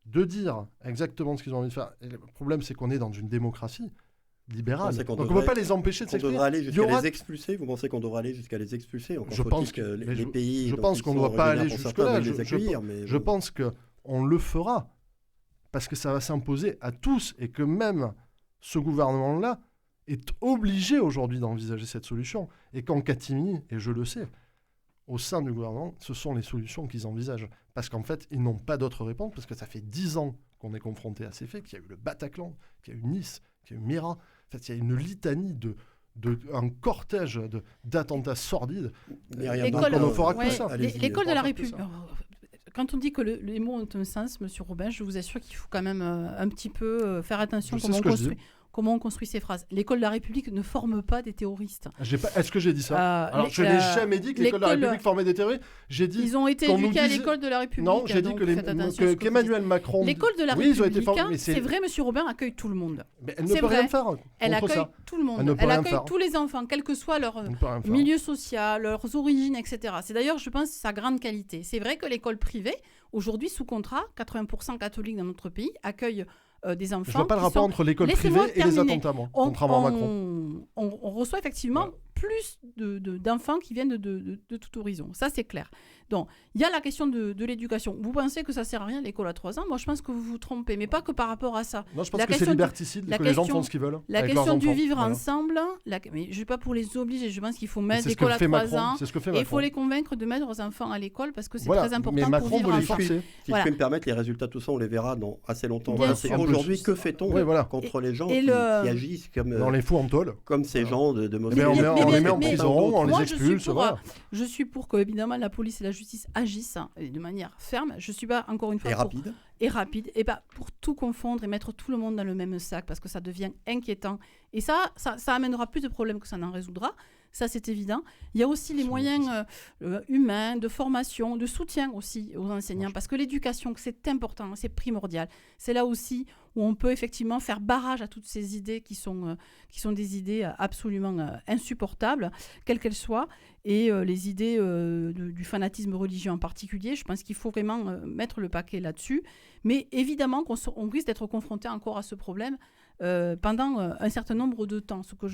[SPEAKER 4] de dire exactement ce qu'ils ont envie de faire. Et le problème, c'est qu'on est dans une démocratie libérale. Donc on ne peut pas les empêcher de s'exprimer.
[SPEAKER 2] On devrait aller jusqu'à les expulser. Vous pensez qu'on devrait aller jusqu'à les expulser?
[SPEAKER 4] Je pense
[SPEAKER 2] que les pays.
[SPEAKER 4] Je pense qu'on ne doit pas aller jusque-là. Je pense qu'on le fera parce que ça va s'imposer à tous et que même ce gouvernement-là est obligé aujourd'hui d'envisager cette solution. Et qu'en catimini, et je le sais, au sein du gouvernement, ce sont les solutions qu'ils envisagent. Parce qu'en fait, ils n'ont pas d'autre réponse, parce que ça fait 10 ans qu'on est confronté à ces faits, qu'il y a eu le Bataclan, qu'il y a eu Nice, qu'il y a eu Mira. En fait, il y a une litanie un cortège d'attentats sordides.
[SPEAKER 3] L'école
[SPEAKER 4] on ne fera que ça.
[SPEAKER 3] L'école de la République. quand on dit que les mots ont un sens, Monsieur Robin, je vous assure qu'il faut quand même un petit peu faire attention comment on construit ces phrases. L'école de la République ne forme pas des terroristes.
[SPEAKER 4] Est-ce que j'ai dit ça? Alors, je n'ai jamais dit que l'école de la République formait des terroristes. J'ai dit
[SPEAKER 3] ils ont été éduqués à l'école de la République.
[SPEAKER 4] Non, j'ai dit qu'Emmanuel Macron...
[SPEAKER 3] L'école de la République, c'est vrai, Monsieur Robin, accueille tout le monde.
[SPEAKER 4] Mais elle ne peut rien faire contre ça.
[SPEAKER 3] Elle accueille tout le monde. Elle accueille tous les enfants, quel que soit leur milieu social, leurs origines, etc. C'est d'ailleurs, je pense, sa grande qualité. C'est vrai que l'école privée, aujourd'hui, sous contrat, 80% catholiques dans notre pays, accueille des enfants.
[SPEAKER 4] Je vois pas le rapport entre l'école privée et les attentats, contrairement à Macron.
[SPEAKER 3] On reçoit effectivement plus d'enfants qui viennent de tout horizon. Ça, c'est clair. Donc, il y a la question de l'éducation. Vous pensez que ça sert à rien, l'école à 3 ans? Moi, je pense que vous vous trompez, mais pas que par rapport à ça.
[SPEAKER 4] Non, je pense que c'est liberticide, que les gens font ce qu'ils veulent.
[SPEAKER 3] La question du vivre ensemble, mais je ne vais pas pour les obliger, je pense qu'il faut mettre l'école à 3 ans. Et il faut les convaincre de mettre leurs enfants à l'école parce que c'est très important pour vivre ensemble.
[SPEAKER 2] Si je peux me permettre, les résultats, tout ça, on les verra dans assez longtemps. Aujourd'hui, que fait-on contre les gens qui agissent comme...
[SPEAKER 4] On les fout en tôle.
[SPEAKER 2] Comme ces gens de mauvais...
[SPEAKER 4] On les met en prison, on les expulse.
[SPEAKER 3] Je suis pour que, évidemment, la police et la justice agissent de manière ferme. Je ne suis pas, encore une fois... Et rapide. Et pour tout confondre et mettre tout le monde dans le même sac, parce que ça devient inquiétant. Et ça amènera plus de problèmes que ça n'en résoudra. Ça, c'est évident. Il y a aussi les moyens humains, de formation, de soutien aussi aux enseignants, parce que l'éducation, c'est important, c'est primordial. C'est là aussi où on peut effectivement faire barrage à toutes ces idées qui sont des idées absolument insupportables, quelles qu'elles soient, et les idées du fanatisme religieux en particulier. Je pense qu'il faut vraiment mettre le paquet là-dessus. Mais évidemment qu'on risque d'être confronté encore à ce problème pendant un certain nombre de temps. Ce que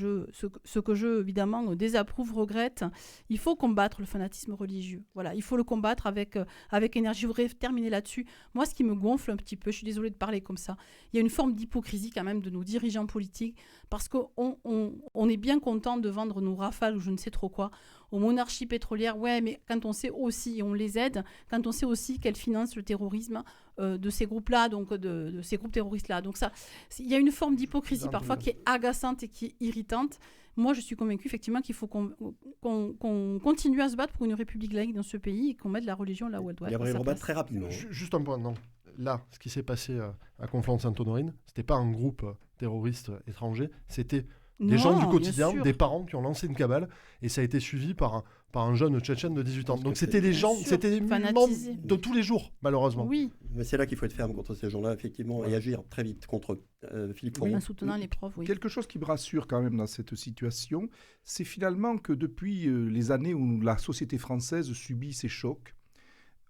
[SPEAKER 3] je évidemment désapprouve, regrette. Il faut combattre le fanatisme religieux. Voilà, il faut le combattre avec énergie. Je voudrais terminer là-dessus. Moi, ce qui me gonfle un petit peu, je suis désolée de parler comme ça, il y a une forme d'hypocrisie quand même de nos dirigeants politiques parce qu'on est bien content de vendre nos rafales ou je ne sais trop quoi aux monarchies pétrolières. Ouais, mais quand on sait aussi, et on les aide, quand on sait aussi qu'elles financent le terrorisme de ces groupes-là, donc de ces groupes terroristes-là. Donc ça, il y a une forme d'hypocrisie parfois qui est agaçante et qui est irritante. Moi, je suis convaincue effectivement qu'il faut qu'on continue à se battre pour une république laïque dans ce pays et qu'on mette la religion là où elle doit être.
[SPEAKER 2] Gabriel Robin, très rapidement.
[SPEAKER 4] Juste un point, non. Là, ce qui s'est passé à Conflans-Sainte-Honorine, c'était pas un groupe terroriste étranger, c'était des gens du quotidien, des parents qui ont lancé une cabale et ça a été suivi par un jeune tchétchène de 18 ans. Donc c'était des gens, c'était des musulmans de tous les jours, malheureusement.
[SPEAKER 3] Oui.
[SPEAKER 2] Mais c'est là qu'il faut être ferme contre ces gens-là, effectivement, et agir très vite contre Philippe Foron.
[SPEAKER 3] En soutenant les profs, oui.
[SPEAKER 5] Quelque chose qui me rassure quand même dans cette situation, c'est finalement que depuis les années où la société française subit ces chocs,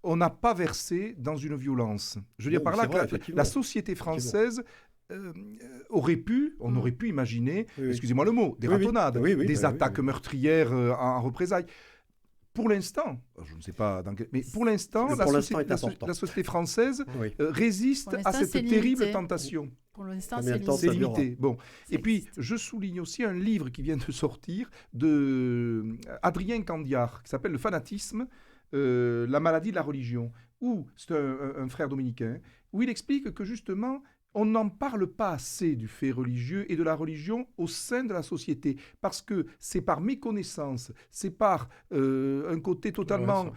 [SPEAKER 5] on n'a pas versé dans une violence. Je veux dire par là que la société française... on aurait pu imaginer, excusez-moi le mot, des ratonnades, des attaques meurtrières en représailles. Pour l'instant, je ne sais pas dans quel... mais pour l'instant, la société française résiste à cette terrible tentation.
[SPEAKER 3] Pour l'instant,
[SPEAKER 5] c'est limité. Bon. Et puis, je souligne aussi un livre qui vient de sortir de Adrien Candiard, qui s'appelle « Le fanatisme, la maladie de la religion », où c'est un frère dominicain, où il explique que justement, on n'en parle pas assez du fait religieux et de la religion au sein de la société, parce que c'est par méconnaissance, c'est par un côté totalement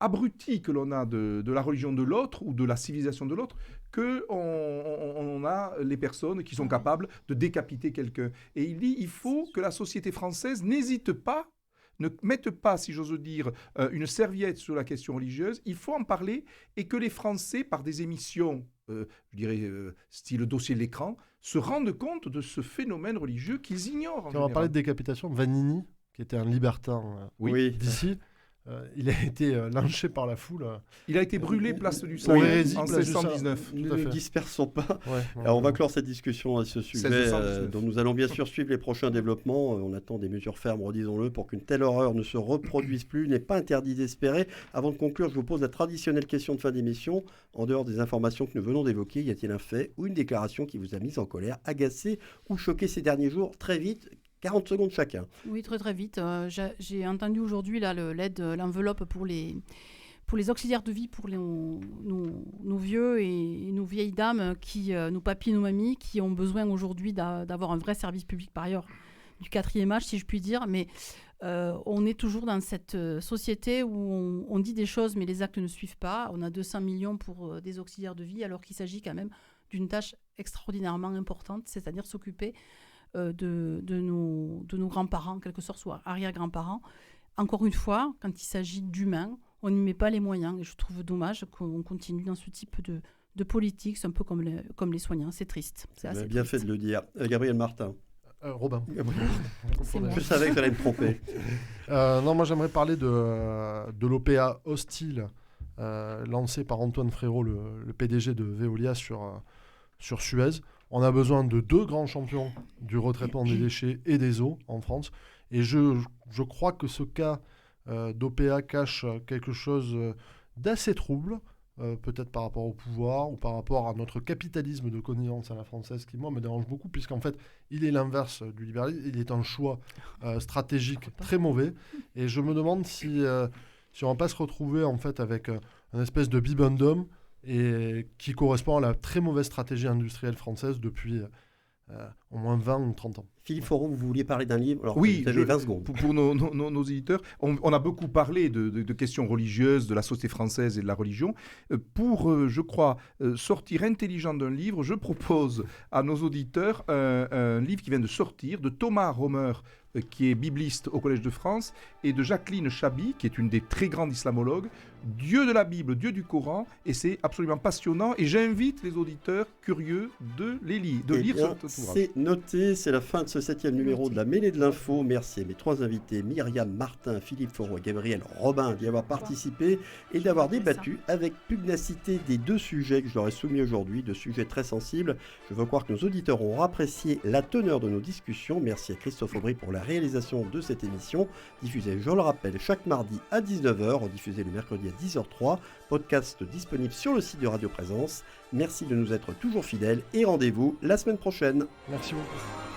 [SPEAKER 5] abruti que l'on a de la religion de l'autre ou de la civilisation de l'autre, qu'on a les personnes qui sont capables de décapiter quelqu'un. Et il dit il faut que la société française n'hésite pas, ne mette pas, si j'ose dire, une serviette sur la question religieuse. Il faut en parler et que les Français, par des émissions, je dirais, style dossier de l'écran, se rendent compte de ce phénomène religieux qu'ils ignorent.
[SPEAKER 4] On va parler de décapitation. Vanini, qui était un libertin d'ici, il a été lynché par la foule.
[SPEAKER 5] Il a été brûlé place du Sacre en 1619.
[SPEAKER 2] Ne dispersons pas. Alors, on va clore cette discussion à ce sujet dont nous allons bien sûr suivre les prochains développements. On attend des mesures fermes, redisons-le, pour qu'une telle horreur ne se reproduise plus. Il n'est pas interdit d'espérer. Avant de conclure, je vous pose la traditionnelle question de fin d'émission. En dehors des informations que nous venons d'évoquer, y a-t-il un fait ou une déclaration qui vous a mis en colère, agacé ou choqué ces derniers jours? Très vite. 40 secondes chacun. Oui,
[SPEAKER 3] très très vite. J'ai entendu aujourd'hui l'enveloppe pour les auxiliaires de vie pour nos vieux et nos vieilles dames, nos papis et nos mamies, qui ont besoin aujourd'hui d'avoir un vrai service public par ailleurs du 4e âge, si je puis dire. Mais On est toujours dans cette société où on dit des choses, mais les actes ne suivent pas. On a 200 millions pour des auxiliaires de vie, alors qu'il s'agit quand même d'une tâche extraordinairement importante, c'est-à-dire s'occuper de nos grands-parents, en quelque sorte, soit arrière-grands-parents. Encore une fois, quand il s'agit d'humains, on n'y met pas les moyens. Et je trouve dommage qu'on continue dans ce type de politique. C'est un peu comme les soignants. C'est triste. C'est
[SPEAKER 2] Vous
[SPEAKER 3] assez
[SPEAKER 2] avez bien
[SPEAKER 3] triste.
[SPEAKER 2] fait de le dire. Gabriel Martin.
[SPEAKER 4] Robin.
[SPEAKER 3] C'est moi.
[SPEAKER 2] Je savais que j'allais me tromper.
[SPEAKER 4] Non, moi j'aimerais parler de l'OPA hostile lancé par Antoine Frérot, le PDG de Veolia sur Suez. On a besoin de 2 grands champions du retraitement des déchets et des eaux en France. Et je crois que ce cas d'OPA cache quelque chose d'assez trouble, peut-être par rapport au pouvoir ou par rapport à notre capitalisme de connivence à la française, qui moi me dérange beaucoup, puisqu'en fait il est l'inverse du libéralisme, il est un choix stratégique très mauvais. Et je me demande si on ne va pas se retrouver en fait avec un espèce de bibendum et qui correspond à la très mauvaise stratégie industrielle française depuis au moins 20 ou 30 ans.
[SPEAKER 2] Philippe Foreau, vous vouliez parler d'un livre? Alors,
[SPEAKER 5] Oui,
[SPEAKER 2] vous avez 20 secondes.
[SPEAKER 5] Pour nos éditeurs, on a beaucoup parlé de questions religieuses, de la société française et de la religion. Je crois, sortir intelligent d'un livre, je propose à nos auditeurs un livre qui vient de sortir, de Thomas Romer, qui est bibliste au Collège de France, et de Jacqueline Chaby, qui est une des très grandes islamologues, Dieu de la Bible, Dieu du Coran, et c'est absolument passionnant, et j'invite les auditeurs curieux de lire cet ouvrage.
[SPEAKER 2] C'est noté, c'est la fin de ce 7e numéro de la Mêlée de l'Info. Merci à mes 3 invités, Myriam Martin, Philippe Foreau et Gabriel Robin, d'y avoir participé et d'avoir débattu avec pugnacité des 2 sujets que je leur ai soumis aujourd'hui, 2 sujets très sensibles. Je veux croire que nos auditeurs ont apprécié la teneur de nos discussions. Merci à Christophe Aubry pour la réalisation de cette émission, diffusée, je le rappelle, chaque mardi à 19h, rediffusée le mercredi à 10h03, podcast disponible sur le site de Radio Présence. Merci de nous être toujours fidèles et rendez-vous la semaine prochaine.
[SPEAKER 4] Merci beaucoup.